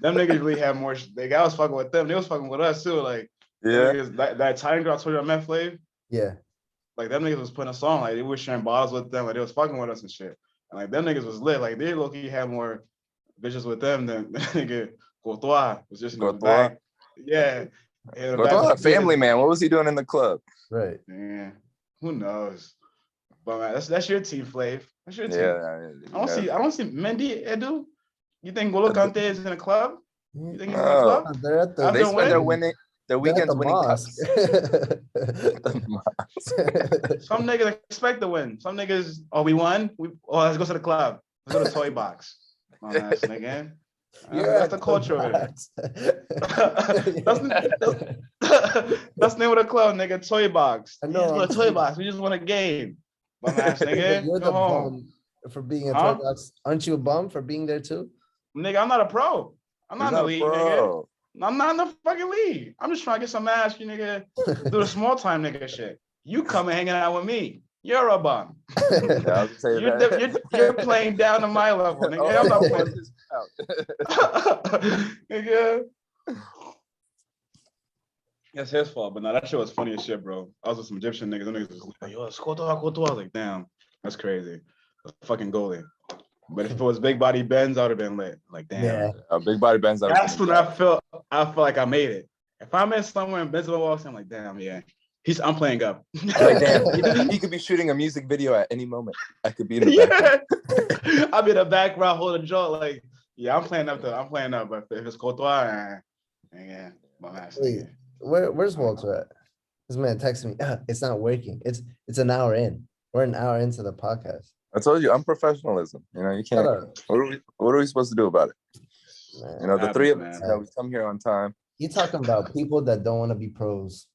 them niggas really had more. Like, I was fucking with them. They was fucking with us too. Like, yeah, that Italian girl I told you I met, Flav. Yeah. Like, them niggas was putting a song, like they were sharing bottles with them, like they was fucking with us and shit. And like them niggas was lit. Like they low-key had more bitches with them than nigga Courtois was just in the back. Yeah. Courtois a family man. What was he doing in the club? Right. Yeah. Who knows? But man, that's your team, Flav. That's your team. Yeah. I don't see Mendy, Edu. You think Golo Kante is in the club? You think he's in the club? They're at they spend their winning. Their weekends winning cups. Some niggas expect to win. Some niggas, we won. Let's go to the club. Let's go to Toy Box. Ass nigga. That's the culture of it. That's the name of the club, nigga. Toy Box. I know. A Toy Box. We just want a game. Bum ass nigga. You're the bum for being a Toy Box. Aren't you a bum for being there too? Nigga, I'm not a pro. I'm not in the league, nigga. I'm not in the fucking league. I'm just trying to get some ass, you nigga. Do the small time nigga shit. You come and hanging out with me. You're a bum. You're playing down to my level, nigga. I'm not playing this out. Nigga. That's his fault, but no, that shit was funny as shit, bro. I was with some Egyptian niggas. Them niggas was like, yo, Courtois. I was like, damn, that's crazy. Fucking goalie. But if it was Big Body Benz, I would have been lit. Like, damn. Yeah. Big Body Benz. That's when I felt like I made it. If I'm in somewhere and Benz walks in, I'm like, damn, yeah. I'm playing up. Like, damn, he could be shooting a music video at any moment. I could be in the background. I'll be in the background holding a jaw. Like, yeah, I'm playing up. But if it's Courtois, yeah, my ass. Wait, where's Walter at? This man texted me. It's not working. It's an hour in. We're an hour into the podcast. I told you, unprofessionalism. You know, you can't. What are we supposed to do about it? Man, you know, the three of us, we come here on time. You talking about people that don't want to be pros.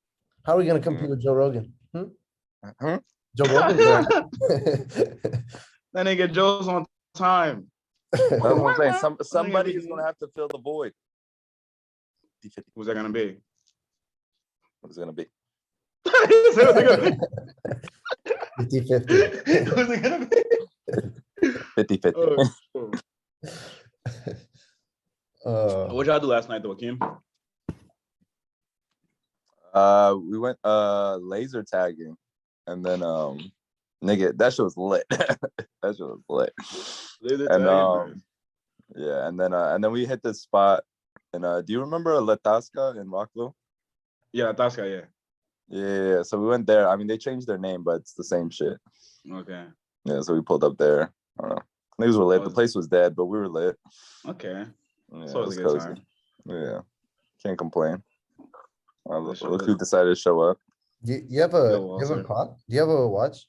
How are we going to compete with Joe Rogan? Joe Rogan? That nigga Joe's on time. That's what I'm saying. Somebody is going to have to fill the void. Who's that going to be? What is it going to be? 50-50. Who's it going to be? 50-50. Oh. What y'all do last night, though, Kim? We went laser tagging, and then nigga, that shit was lit. That shit was lit. Laser And tagging, yeah, and then we hit this spot. And do you remember La Tasca in Rockville? yeah, Tasca, yeah. Yeah. So we went there. I mean, they changed their name, but it's the same shit. Okay. Yeah. So we pulled up there. I don't know. Niggas were lit. The Was- place was dead, but we were lit. Okay. Yeah, It's it always was a good cozy. time. Yeah. Can't complain. For sure. Look who decided to show up. You have a Yo, you have a Walter. clock? Do you have a watch?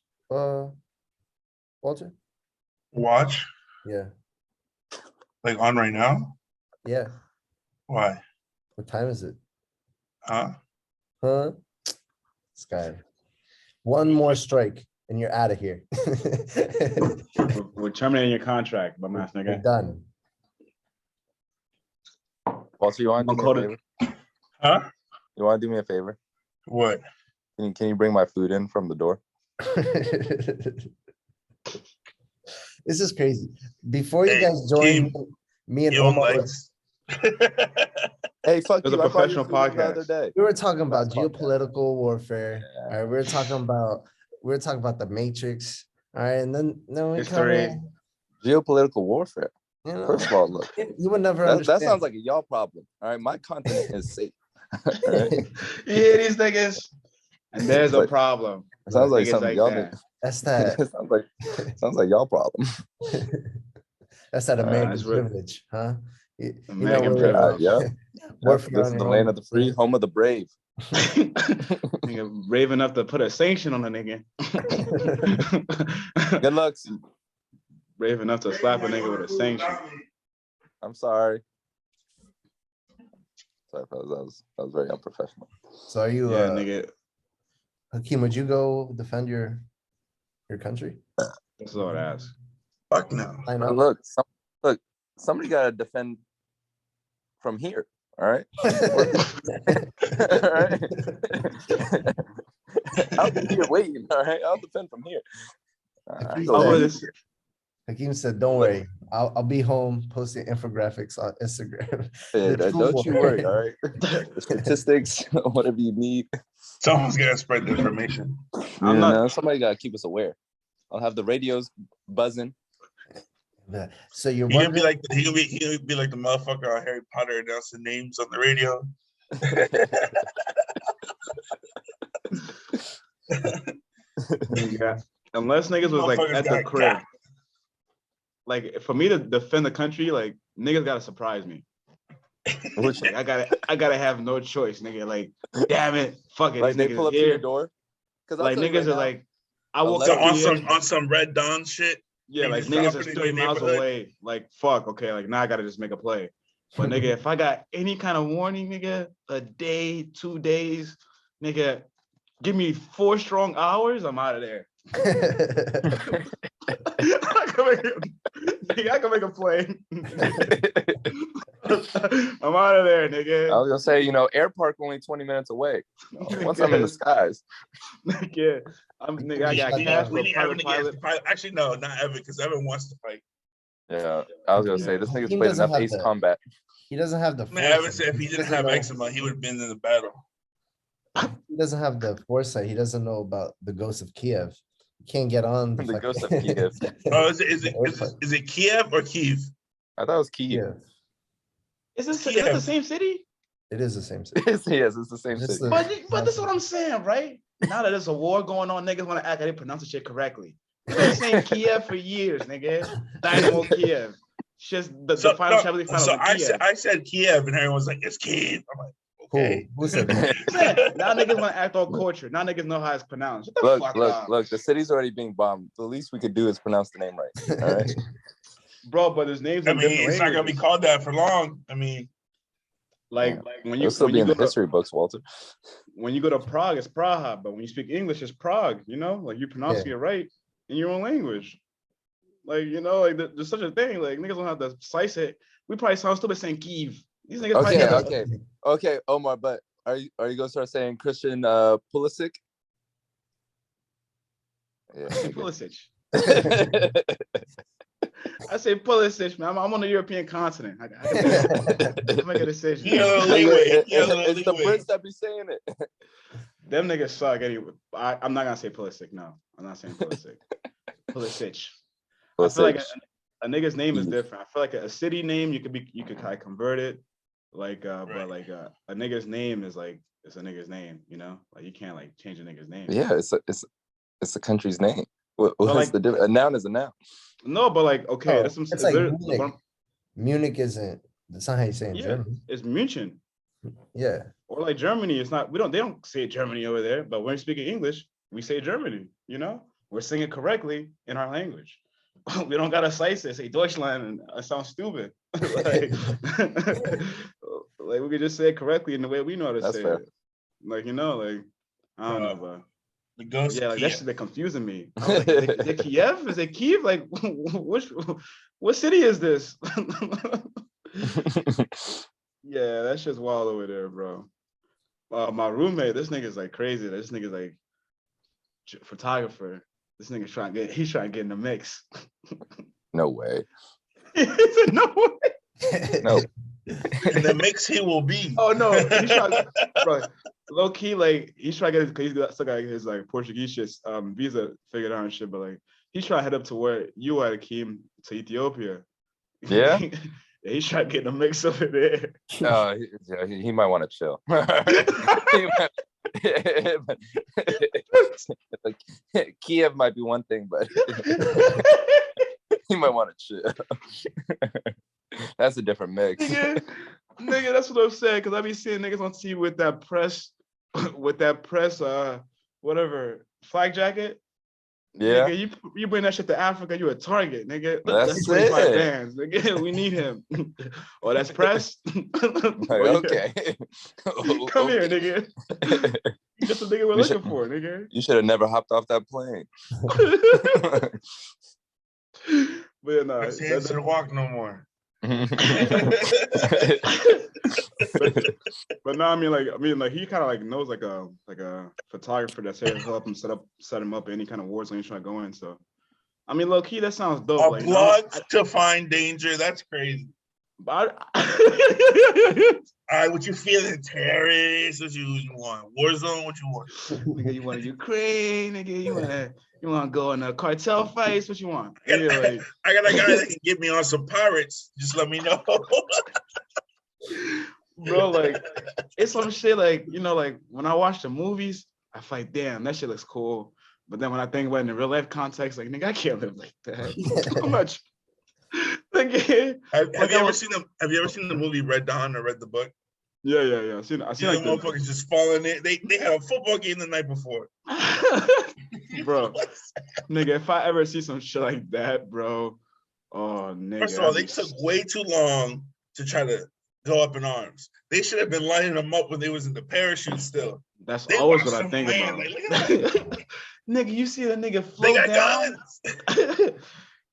Walter? Watch Yeah. like on right now. Yeah. Why? What time is it? Huh? Huh? This guy. One more strike and you're out of here. We're terminating your contract, but ass You're nigga. done. Walter, you want to do me a Call it- favor? Huh? You want to do me a favor? What? Can you bring my food in from the door? This is crazy. Before you Hey, guys joined, Keem, me and You don't Omar, like? Hey, fuck There's you! a I brought you professional food in the podcast. other day. we were talking about That's podcast. geopolitical warfare. Yeah. All right, we were talking about the Matrix. All right, and then we History. kinda, Geopolitical warfare. you know, First of all, look, you would never that understand. sounds like a y'all problem. All right, my continent is safe. All right? You hear these niggas? And there's a But- problem. It sounds like Niggas something like y'all that. That's that. it sounds like y'all problem. That's that American that's what- privilege, huh? American we're- privilege. Yep. warfare This on is the your land own. of the free, home of the brave. Nigga brave enough to put a sanction on a nigga. Good luck. Brave enough to slap a nigga with a sanction. I'm sorry. Sorry, fellas. That was very unprofessional. So are you, Yeah, nigga. Hakeem? Would you go defend your country? That's all I ask. Fuck no. I But know. look, somebody gotta defend from here. All right. All right. I'll be here waiting. All right. I'll defend from here. I Hakeem go Over said- wait. this. Hakeem said, "Don't worry, I'll be home posting infographics on Instagram." Yeah, The true don't you war. worry. All right. The statistics, whatever you need. Someone's gonna spread the information. I'm not- Somebody gotta keep us aware. I'll have the radios buzzing. So you're He gonna be wondering, like he gonna be like the motherfucker on Harry Potter announcing names on the radio. Yeah. Unless niggas was like Motherfuckers at the got crib. got. Like for me to defend the country, like niggas gotta surprise me. Which, Like I gotta have no choice, nigga. Like, damn it, fuck it, like these they niggas pull up is to your here. door. Because Like niggas are like, I woke So up on here, some Red Dawn shit. yeah, like niggas niggas dropping is in 30 your miles neighborhood. away. Like, fuck, okay, like now I gotta just make a play. But nigga, if I got any kind of warning, nigga, a day, 2 days, nigga, give me 4 strong hours, I'm out of there. I can make a play. I'm out of there, I nigga. was gonna say, Air Park only 20 minutes away. Once I'm in the skies. Yeah, nigga, I got We cash for need, we a need Evan private to pilot. get pilot. Actually, no, not Evan, because Evan wants to fight. Yeah, I was gonna say this nigga's played doesn't enough have Ace the- Combat. he doesn't have the Man, Evan foresight. said if he He didn't doesn't have know- eczema, he would have been in the battle. He doesn't have the foresight. He doesn't know about the ghost of Kiev. He can't get on The fucking- ghost of Kiev. Oh, is it Kiev or Kiev? I thought it was Kiev. Yeah, Is that Yeah. the same city? it is the same city. Yes, it's the same Just city. the- But this is what I'm saying, right? Now that there's a war going on, niggas want to act like they pronounce the shit correctly. We've been saying Kiev for years, nigga. Dynamo Kiev. It's just the final Champions League final. So I said Kiev, and everyone's like, it's Kiev. I'm like, okay. Who said that? Now niggas want to act all cultured. Now niggas know how it's pronounced. Shut the fuck up. Look, the city's already being bombed. The least we could do is pronounce the name right. All right. Bro, but there's names I in mean, different it's not gonna be languages. called that for long. I mean, Like when you It'll still when be you in go the to history books, Walter. when you go to Prague, it's Praha, but when you speak English, it's Prague. You know, like you pronounce it right in your own language. Like like there's such a thing. Like niggas don't have to slice it. We probably sound stupid saying Kiev. These niggas probably Okay, okay, Omar. But are you gonna start saying Christian Pulisic? Yeah. Pulisic. I say Pulisic, man. I'm on the European continent. I make a decision. You got a little leeway. You got a little It's the leeway. Brits that be saying it. Them niggas suck anyway. I'm not gonna say Pulisic. No, I'm not saying Pulisic. Pulisic. I feel like a nigga's name is different. I feel like a city name you could kind of convert it, like but like a nigga's name is like it's a nigga's name, you know? Like you can't like change a nigga's name. Yeah, it's a country's name. What's like, the difference? A noun is a noun. No, but like okay, Oh, that's some. it's like Munich. Munich isn't. That's not how you say it in German. It's München. Yeah. Or like Germany, it's not. They don't say Germany over there, but when we speak English, we say Germany. You know, we're saying it correctly in our language. We don't gotta slice it, say Deutschland, and it sounds stupid. like, like we could just say it correctly in the way we know how to say it. Like you know, like I don't know, but. The ghost. Yeah, like that shit, they're confusing me. Like, is it Kiev? Is it Kiev? Like, what city is this? Yeah, that shit's wild over there, bro. My roommate, this nigga's like crazy. This nigga's like photographer. This nigga's trying to get in the mix. No way. He said no way. No. In the mix he will be. Oh no, he's trying, bro. Low key, like he's trying to get still got his like Portuguese shit, visa figured out and shit, but like he's trying to head up to where you are, Akeem, to Ethiopia. Yeah. He's trying to get in the mix over there. He might want to chill. Like, Kiev might be one thing, but he might want to chill. That's a different mix. Nigga, that's what I'm saying. Cause I be seeing niggas on TV with that press, whatever, flag jacket. Yeah. Nigga, you bring that shit to Africa, you a target, nigga. That's 25 it. bands, nigga. We need him. Oh, that's press? Like, Oh, okay. Come here, nigga. You just the nigga we're looking for, nigga. You should have never hopped off that plane. But no, His hands to walk no more. but no, I mean like he kind of like knows like a photographer that's here to help him set him up any kind of war zone he's trying to go in. So I mean, low key, that sounds dope. A like, blood to find danger. That's crazy. But All right, what you feeling? Terrorists? What you want? War zone? What you want? Nigga, you want Ukraine? Nigga, you want to go in a cartel fights? What you want? I got a guy that can get me on some pirates. Just let me know. Bro, like it's some shit like, you know, like when I watch the movies, I feel like, damn, that shit looks cool. But then when I think about it in the real life context, like, nigga, I can't live like that. How much? Like, have you ever seen the movie Red Dawn or read the book? Yeah. I seen like motherfuckers just falling in. They had a football game the night before. Bro, nigga, if I ever see some shit like that, bro, oh nigga. First of all, they took way too long to try to go up in arms. They should have been lining them up when they was in the parachute still. That's always what I think about. Like, nigga, you see the nigga float down?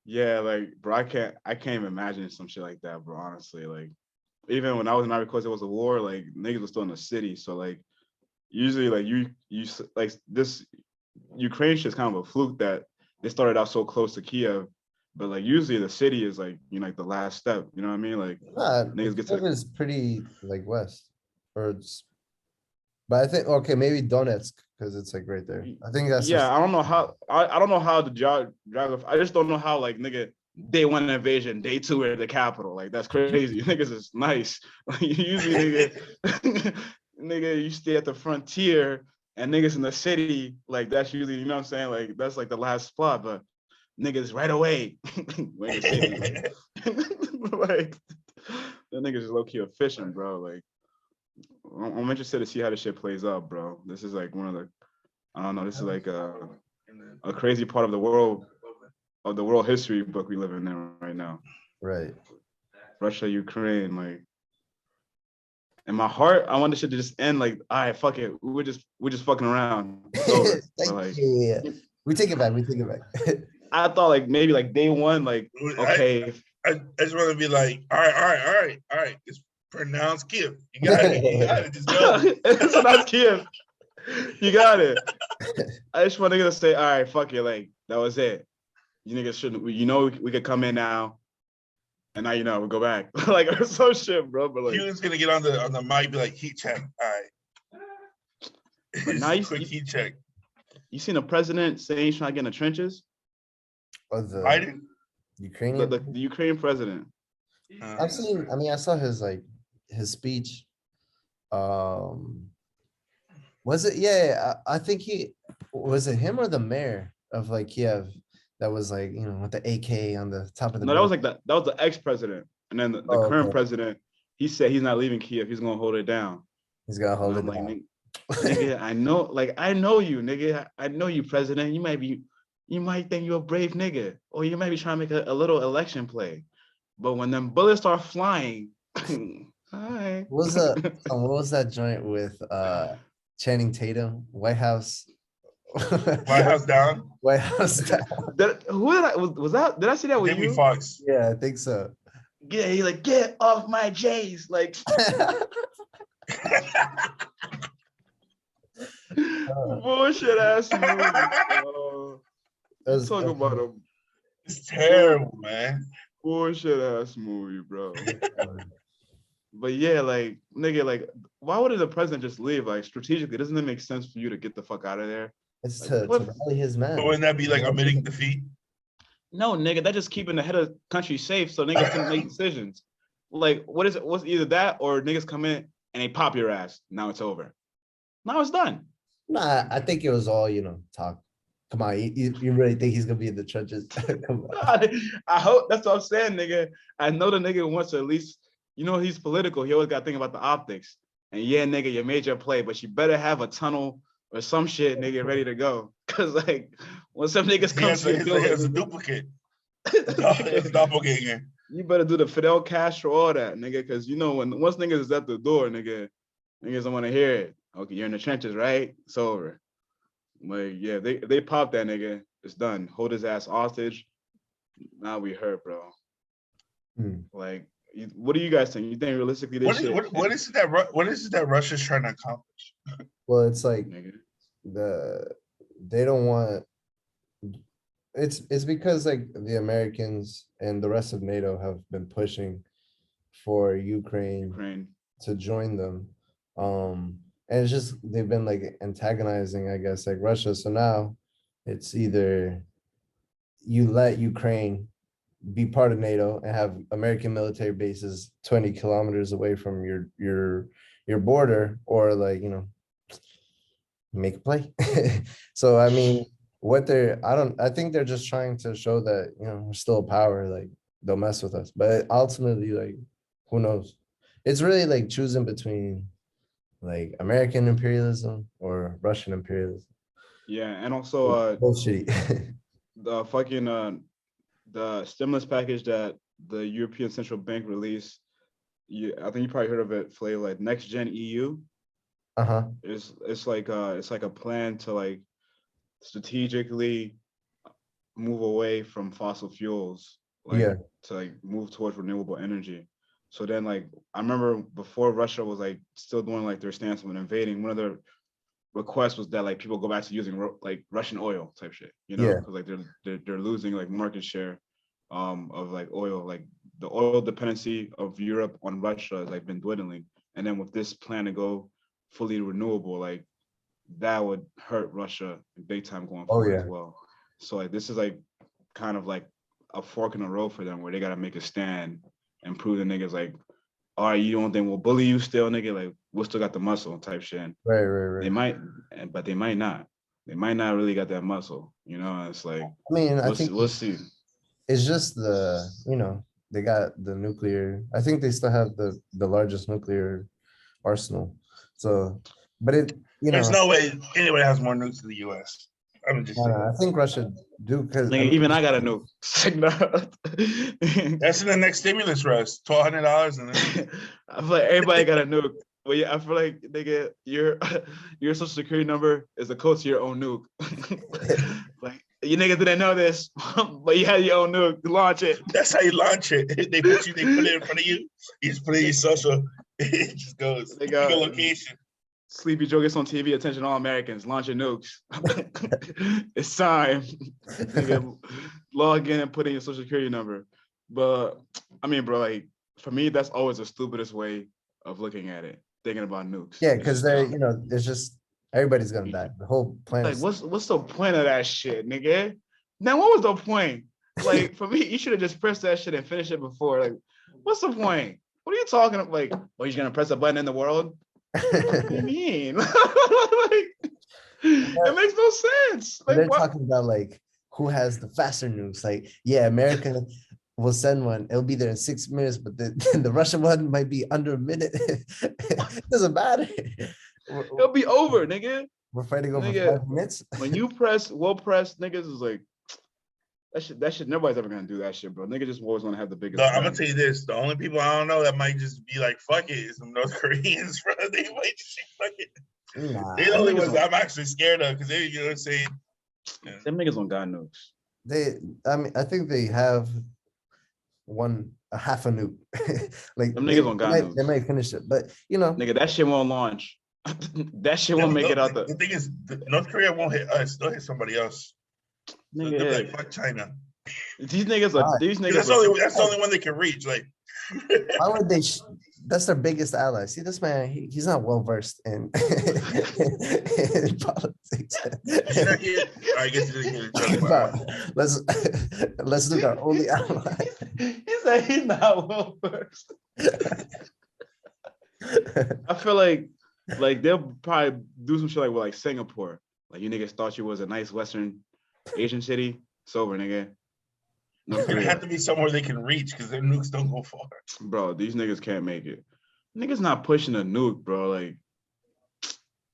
Yeah, like, bro, I can't even imagine some shit like that, bro, honestly. Like, even when I was in Ivory Coast, it was a war, like, niggas were still in the city. So, like, usually, like, you like, this Ukraine shit's kind of a fluke that they started out so close to Kiev. But, like, usually the city is, like, you know, like, the last step. You know what I mean? Like, niggas get to... Kiev is pretty, like, west. Or it's... But I think, okay, maybe Donetsk, because it's like right there. I think that's I don't know how I don't know how the geography. I just don't know how, like, nigga, day one invasion, day two we're the capital. Like, that's crazy. Niggas is nice. Like, usually nigga, you stay at the frontier and niggas in the city, like, that's usually, you know what I'm saying? Like, that's like the last spot, but niggas right away. Like, that niggas is low key efficient, bro. Like, I'm interested to see how this shit plays out, bro. This is like one of the, I don't know, this is like a crazy part of the world history book we live in there right now. Right. Russia, Ukraine, like, in my heart, I want this shit to just end like, all right, fuck it. We're just fucking around. It's over. Like, yeah. We take it back. I thought like maybe like day one, like, okay. I just want to be like, all right. It's pronounced Kiev. You got it. Just go. It's pronounced Kiev. You got it. I just want to say, all right, fuck it. Like, that was it. You niggas shouldn't. You know, we could come in now, and now you know we go back like or some shit, bro. But like, Hugh's gonna get on the mic, be like, heat check. All right. but now Quick heat check. You seen the president saying he's trying to get in the trenches? Or the Biden. Ukrainian. The Ukrainian president. I've seen. I mean, I saw his his speech. Was it? Yeah, I think he was it him or the mayor of like Kiev that was like, you know, with the AK on the top of the. No, that was like that was the ex-president, and then the current president. He said he's not leaving Kiev. He's gonna hold it down. He's gonna hold it like, down. Nigga, I know you, nigga. I know you, president. You might think you're a brave nigga, or you might be trying to make a little election play. But when them bullets start flying, hi. What was that joint with Channing Tatum? White House. White House down. White House down. Was that? Did I see that with Jamie you? Foxx. Yeah, I think so. Yeah, he like, get off my J's, like. Bullshit ass movie. Talk about a It's terrible, man. bullshit ass movie, bro. But yeah, like nigga, like why would the president just leave? Like strategically, doesn't it make sense for you to get the fuck out of there? It's Like, to rally his man. But wouldn't that be like admitting defeat? No, nigga, that just keeping the head of the country safe so niggas can make decisions. Like, what is it? What's either that or niggas come in and they pop your ass. Now it's over. Now it's done. Nah, I think it was all, you know, talk. Come on, you really think he's gonna be in the trenches? Come on. I hope that's what I'm saying, nigga. I know the nigga wants to at least, you know, he's political. He always got to think about the optics. And yeah, nigga, you made your play, but you better have a tunnel or some shit, nigga, ready to go. Cause like when some niggas come to the building, it's a duplicate. It's a doppelganger. You better do the Fidel Castro, all that, nigga. Cause you know once niggas is at the door, niggas don't want to hear it. Okay, you're in the trenches, right? It's over. Like, yeah, they pop that nigga. It's done. Hold his ass hostage. Now we hurt, bro. Like, what do you guys think? You think realistically this shit? What is it that Russia's trying to accomplish? Well, it's like Nigga. they don't want. It's because like the Americans and the rest of NATO have been pushing for Ukraine to join them. And it's just they've been like antagonizing, I guess, like Russia. So now it's either you let Ukraine be part of NATO and have American military bases 20 kilometers away from your border, or like, you know, make a play. So I mean, I think they're just trying to show that, you know, we're still a power, like they'll mess with us. But ultimately, like, who knows? It's really like choosing between like American imperialism or Russian imperialism. Yeah, and also bullshit. The fucking the stimulus package that the European Central Bank released. I think you probably heard of it, Flav, like Next Gen EU. It's like a plan to like strategically move away from fossil fuels, like to like move towards renewable energy. So then, like, I remember before Russia was like still doing like their stance of invading, one of their requests was that like people go back to using like Russian oil type shit, you know, because like they're losing like market share of like oil, like the oil dependency of Europe on Russia has like been dwindling, and then with this plan to go fully renewable, like that would hurt Russia big time going forward as well. So like this is like kind of like a fork in the road for them where they got to make a stand and prove the niggas like, all right, you don't think we'll bully you still, nigga? Like, we'll still got the muscle type shit. And right. They might, but they might not. They might not really got that muscle, you know? It's like, I mean, I think we'll see. It's just you know, they got the nuclear. I think they still have the largest nuclear arsenal. So, but you know. There's no way anybody has more nukes than the U.S. I'm just saying. I think Russia do, because even I got a nuke. That's in the next stimulus rush, $1,200 and then I feel like everybody got a nuke. But yeah, I feel like nigga, your social security number is a code to your own nuke. Like you niggas didn't know this, but you had your own nuke. Launch it. That's how you launch it. They put it in front of you. You just put in your social. It just goes. Your location. Sleepy Joe gets on TV. Attention, all Americans, launching nukes. It's time. Nigga, log in and put in your social security number. But I mean, bro, like for me, that's always the stupidest way of looking at it. Thinking about nukes. Yeah, It's because just they're, dumb. there's just everybody's gonna die. The whole planet. Like, what's the point of that shit, nigga? Now, what was the point? Like, for me, you should have just pressed that shit and finished it before. Like, what's the point? What are you talking about? Like, oh, he's gonna press a button in the world? What do you mean? Like, it makes no sense. Like, They're what? talking about like who has the faster nukes. Like, yeah, America will send one. It'll be there in 6 minutes, but the Russian one might be under a minute. It doesn't matter. It'll be over, nigga. We're fighting over Nigga, 5 minutes. When you press, will press, niggas is like, that shit, nobody's ever gonna do that shit, bro. Niggas just always wanna have the biggest. No, I'm gonna gun. tell you this: the only people I don't know that might just be like, "Fuck it," is some North Koreans, bro. They might just say, "Fuck it." Nah, They're the only ones I'm actually scared of because they, you know what I'm saying? Yeah. Them niggas don't got nukes. I mean, I think they have a half a nuke. Like Them niggas don't got they nukes. might finish it, but you know, Nigga, that shit won't launch. That shit won't make it out The the. thing is, North Korea won't hit us; they'll hit somebody else. So they'll be Nigga, like, "Fuck China." these niggas are. These 'Cause niggas. That's the only one they can reach. Like, why would they? That's their biggest ally. See, this man, he's not well versed in, in politics. he's not here. I guess he didn't Talking hear about, let's look our only ally. He said he's not well versed. I feel like they'll probably do some shit like with like Singapore. Like, you niggas thought you was a nice Western Asian city. It's over, nigga. North It Korea. have to be somewhere they can reach because their nukes don't go far. Bro, these niggas can't make it. Niggas not pushing a nuke, bro. Like,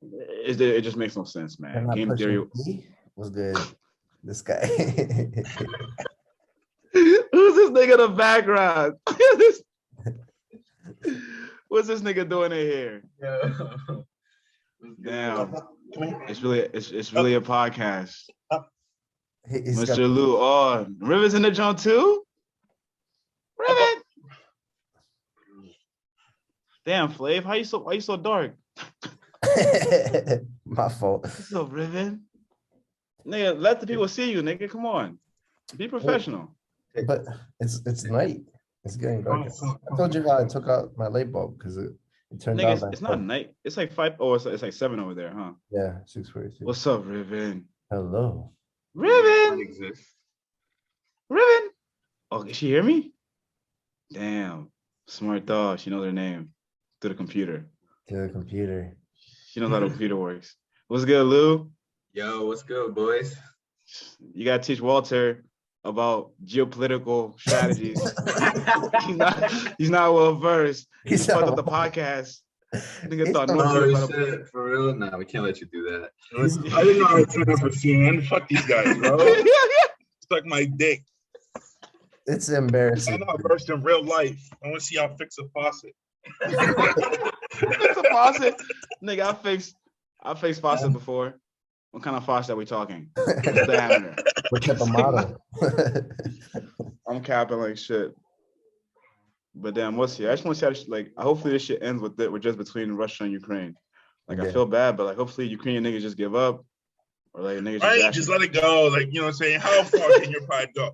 it just makes no sense, They're man. not Game pushing theory. me. Was good. This guy. Who's this nigga in the background? What's this nigga doing in here? Damn. It's really a podcast. He's Mr. got, Lou. Oh, River's in the joint too? Rivet. Damn, Flav, why you so dark? my fault. What's up, Rivet? Nigga, let the people see you, nigga. Come on. Be professional. But it's night. It's getting dark. I told you how I took out my light bulb because it turned Nigga, out. it's not night. It's like 5. Oh, it's like 7 over there, huh? Yeah, 6:42. What's up, Riven? Hello. Riven! Riven! Oh, can she hear me? Damn. Smart dog. She knows her name through the computer. To the computer. She knows how the computer works. What's good, Lou? Yo, what's good, boys? You gotta teach Walter about geopolitical strategies. he's not well versed. He He's fucked not up the well- podcast. Nigga He's thought not- North Oh, Korea you was about to- said for real? Nah, we can't let you do that. I didn't know how to turn up for CNN. Fuck these guys, bro. Suck my dick. It's I embarrassing. know I'm versed in real life. I want to see how to fix a faucet. Fix a faucet. Nigga, I fixed faucet before. What kind of faucet are we talking? What's the diameter? What type of model? I'm capping like shit. But damn, we'll see. I just want to see how this, like, hopefully this shit ends with just between Russia and Ukraine. Like, I Yeah. feel bad, but like, hopefully Ukrainian niggas just give up, or like niggas Right? just, Just let it go. Like, you know what I'm saying? How far can your pride go?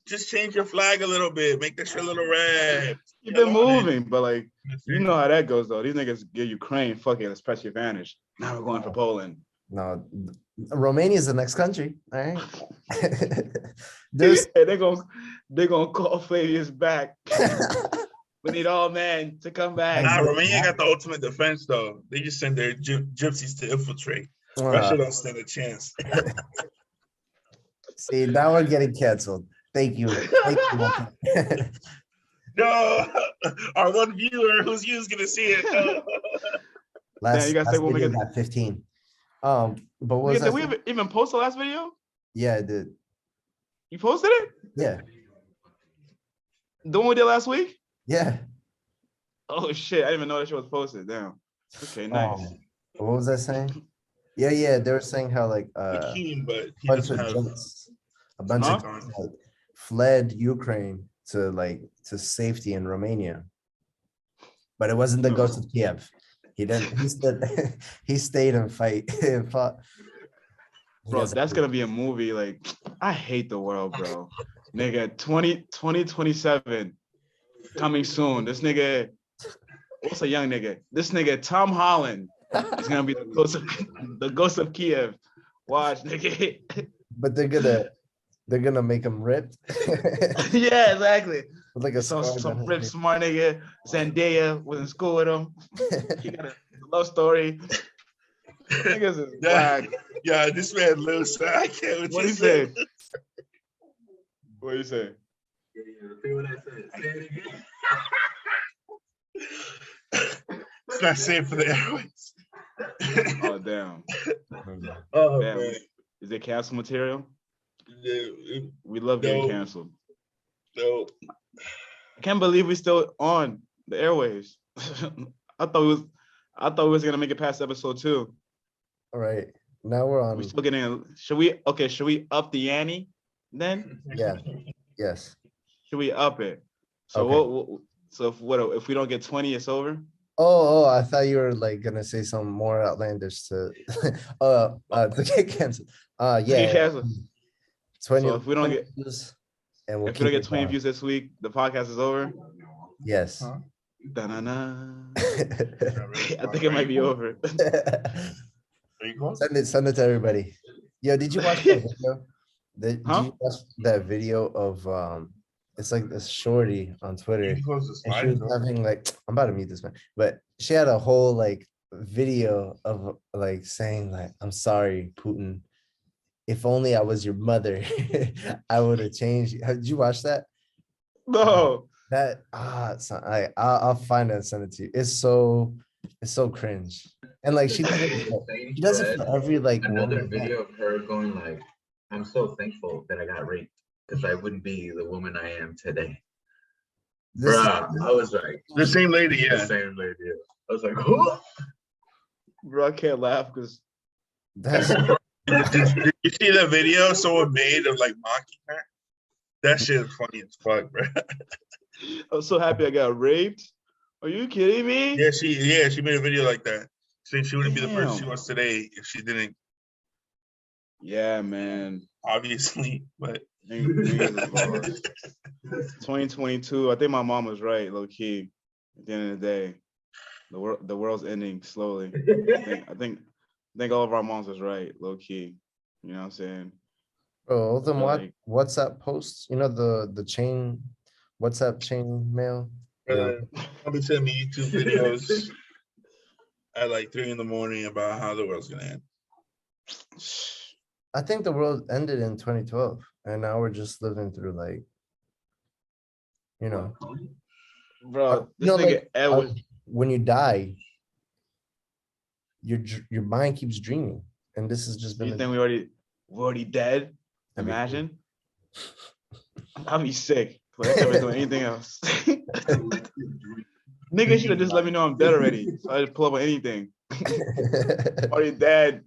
Just change your flag a little bit. Make that shit a little red. keep it You know, moving. But like, you know how that goes though. These niggas give Ukraine, fuck it, let's press your advantage. Now we're going for Poland. No, Romania is the next country. All right. There's Hey, they're gonna call Flavius back. We need all men to come back. Nah, Romania got the ultimate defense, though. They just send their gypsies to infiltrate. Russia don't stand a chance. see, now we're getting canceled. Thank you. Thank you. Walter. No, our one viewer whose view's gonna see it. Last, you guys last say we'll video make it- got 15. But what was Nigga, did that? we even post the last video? Yeah, I did. You posted it? Yeah, The one we did last week? yeah. Oh shit, I didn't even know that shit was posted. Damn. Okay, nice. What was I saying? Yeah. They were saying how like Hakeem, but he bunch doesn't of have. gents, a bunch Huh? of gents, like, fled Ukraine to safety in Romania, but it wasn't the ghost of Kiev. He didn't. He stood. He stayed and fight and fought. He Bro, doesn't- that's gonna be a movie. Like, I hate the world, bro. Nigga, 2027 coming soon. This nigga, what's a young nigga? This nigga, Tom Holland, is gonna be the ghost of Kiev. Watch, nigga. But they're gonna make him ripped. Yeah, exactly. With like a Some scar some down his rip face. smart nigga. Zendaya was in school with him. He got a love story. Niggas is Yeah, black. yeah, this man loose. I can't. What do you say? What do you say? Say what I said. Say it again. It's not safe for the airways. Oh damn. Oh Damn. man. Is it cancel material? Yeah, We love getting No. canceled. no. I can't believe we still on the airwaves. I thought we was gonna make it past episode 2. All right. Now we're on. We still getting. Should we up the ante then? Yeah. Yes. Should we up it? So Okay. so if we don't get 20, it's over. Oh, I thought you were like gonna say something more outlandish to to get canceled. To Yeah. get canceled. 20, So if we don't 20 get views, and we'll if we don't keep get it 20 going. views this week, the podcast is over. Yes. Huh? Da-na-na. Send I think it might be over. Are you going? send it to everybody. Yo, did you watch that video? Did Huh? you watch that video of it's like this shorty on Twitter, You close the and she sliding was door. having like, I'm about to mute this man, but she had a whole like video of like saying like, I'm sorry, Putin. If only I was your mother, I would have changed you. Did you watch that? No. That I'll find it and send it to you. It's so cringe. And like she does it for every like Another woman. video of her going like, "I'm so thankful that I got raped because I wouldn't be the woman I am today." This Bruh, I was like, The same lady, the yeah. same lady. I was like, "Who?" Bro, I can't laugh because that's Did you see the video someone made of like mocking her? That shit is funny as fuck, bro. I'm so happy I got raped. Are you kidding me? Yeah, she made a video like that. Saying she wouldn't be the person she Damn. was today if she didn't, Yeah, man. obviously. But Niggas is lost. 2022. I think my mom was right, low key. At the end of the day, the world's ending slowly. I think all of our moms was right, low key. You know what I'm saying? bro, all them what Like- WhatsApp posts, you know, the chain WhatsApp chain mail. Yeah. I'll be sending me YouTube videos at like 3 in the morning about how the world's gonna end. I think the world ended in 2012, and now we're just living through like, you know, Bro, you this know, nigga like, Edward. when you die, your mind keeps dreaming, and this has just been. You think we're already dead? That'd be cool. Imagine. I'll be sick. But I never doing anything else. Nigga should have just let me know I'm dead already. So I just pull up on anything. Already dead.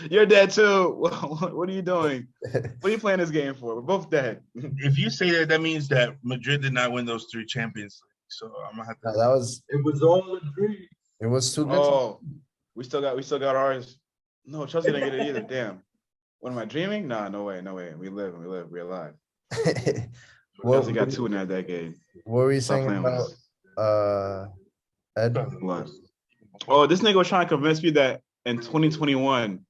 You're dead too. What are you doing? What are you playing this game for? We're both dead. If you say that, that means that Madrid did not win those 3 Champions League. So I'm gonna have to. No, that was It was all a dream. it was too good. Oh, we still got ours. No, Chelsea didn't get it either. Damn. What am I dreaming? Nah, no way. We live. We're alive. Chelsea got 2 in that decade. What were you Stop saying playing with about us. Ed? What? Oh, this nigga was trying to convince me that in 2021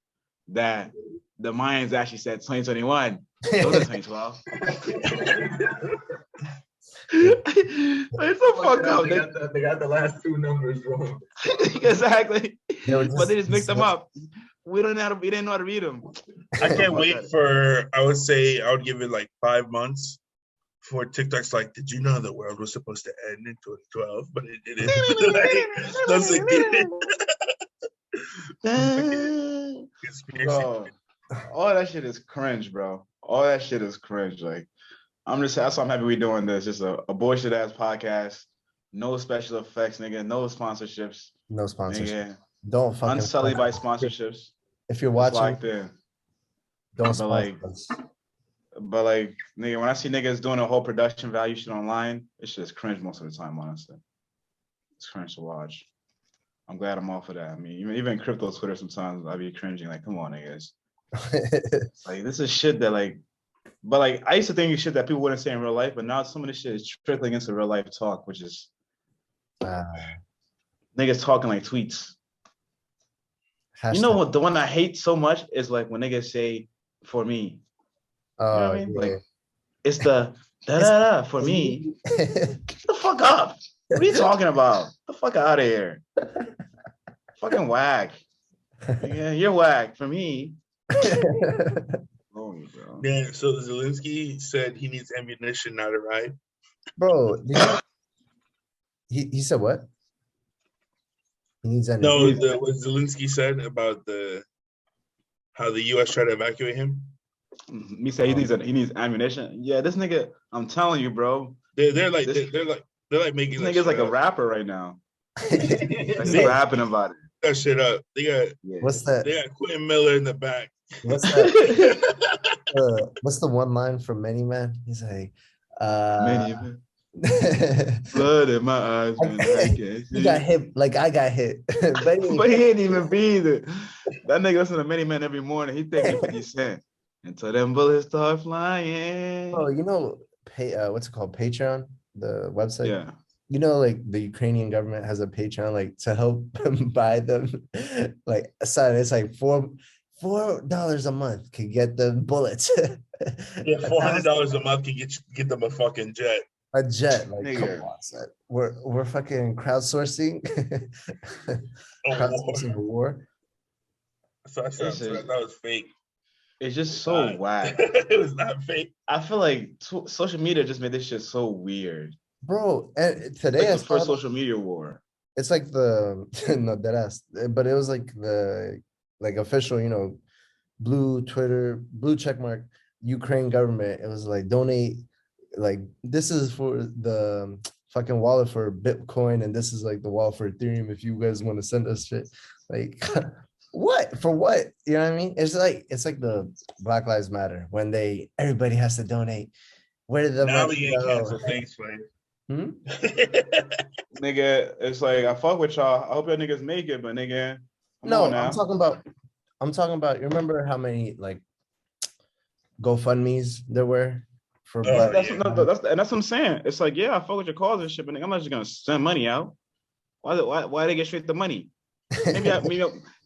that the Mayans actually said 2021. It was 2012. It's a fuck up. They got the last 2 numbers wrong. Exactly. They were But they just mixed them up. We didn't know how to read them. I can't wait for. I would say I would give it like 5 months for TikTok's like, did you know the world was supposed to end in 2012, but it didn't. Like, doesn't get it. Conspiracy. Bro, all that shit is cringe, bro. All that shit is cringe. Like, that's why I'm happy we doing this. Just a bullshit ass podcast. No special effects, nigga. No sponsorships. No sponsorship. Nigga. Don't fucking Unsullied by sponsor. sponsorships. If you're It's watching, locked in. don't but sponsor like- us. But like, nigga, when I see niggas doing a whole production value shit online, it's just cringe most of the time, honestly. It's cringe to watch. I'm glad I'm off of that. I mean, even crypto Twitter sometimes I be cringing. Like, come on, niggas. Like, this is shit that like, but like I used to think shit that people wouldn't say in real life, but now some of this shit is trickling into real life talk, which is niggas talking like tweets. You know what? The one I hate so much is like when niggas say "for me." You know what I mean? Yeah. Like it's the da da da for me. Get the fuck up. What are you talking about? Get the fuck out of here. Fucking whack. Yeah, you're whack for me. Oh, bro. Yeah, so Zelensky said he needs ammunition, not a ride. Bro, he said what? He needs any. No, what Zelensky said about how the U.S. tried to evacuate him. Me say he needs ammunition. Yeah, this nigga, I'm telling you, bro. They're like making this nigga's like a rapper right now. Like he's rapping about it. That shit up. They got what's that? They got Quentin Miller in the back. What's that? What's the one line from Many Man? He's like, Many Man. Blood in my eyes, man. He got hit like I got hit. But he ain't even be there. That nigga listen to Many Men every morning. He thinking 50 Cent. Until them bullets start flying. Oh, you know, what's it called? Patreon, the website. Yeah. You know, like the Ukrainian government has a Patreon, like to help buy them. Like, son, it's like $4 a month could get the bullets. Yeah, $400 a month can get them a fucking jet. A jet, like Nigga. come on, son. We're fucking crowdsourcing. Crowdsourcing the war. So I said that was fake. It's just so whack. It was not fake. I feel like social media just made this shit so weird. Bro, and today Like I the first saw social media war. it's like the no dead ass, but it was like the official, you know, blue check mark Ukraine government. It was like donate, like this is for the fucking wallet for Bitcoin, and this is like the wallet for Ethereum if you guys want to send us shit. Like what? For what? You know what I mean? It's like the Black Lives Matter when everybody has to donate. Where did the now money we get go? canceled. Thanks, man. Nigga, it's like I fuck with y'all. I hope y'all niggas make it, but nigga, come No, on now. I'm talking about. You remember how many like GoFundMes there were for Black? That's what I'm saying. It's like, yeah, I fuck with your cause and shit, but nigga, I'm not just gonna send money out. Why they get straight the money?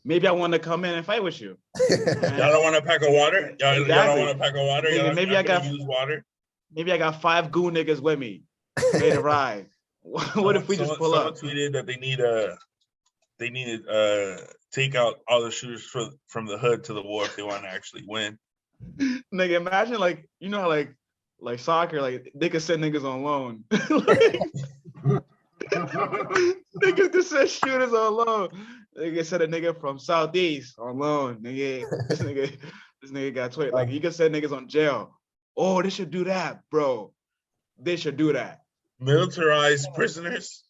Maybe I want to come in and fight with you. Y'all don't want a pack of water? Y'all don't want a pack of water? Nigga, maybe I got use water. Maybe I got 5 goon niggas with me. Ready to ride. What if we just pull up? Someone tweeted that they need to take out all the shooters from the hood to the war if they want to actually win. Nigga, imagine like, you know how like soccer, like they could send niggas on loan. Niggas could send shooters on loan. They could send a nigga from Southeast on loan. Nigga, this nigga got tweeted. Like you could send niggas on jail. Oh, they should do that, bro. They should do that. Militarized prisoners.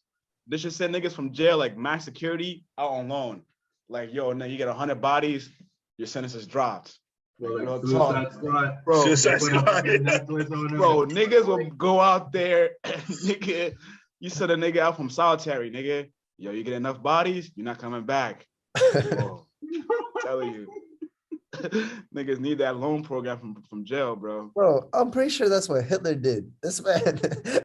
They should send niggas from jail, like max security, out on loan. Like, yo, now you get 100 bodies, your sentence is dropped. Well, like Suicide Squad. Bro, Suicide Squad. bro, niggas will go out there, nigga. You send a nigga out from solitary, nigga. Yo, you get enough bodies, you're not coming back. Bro, I'm telling you. Niggas need that loan program from jail, bro. Bro, I'm pretty sure that's what Hitler did. This man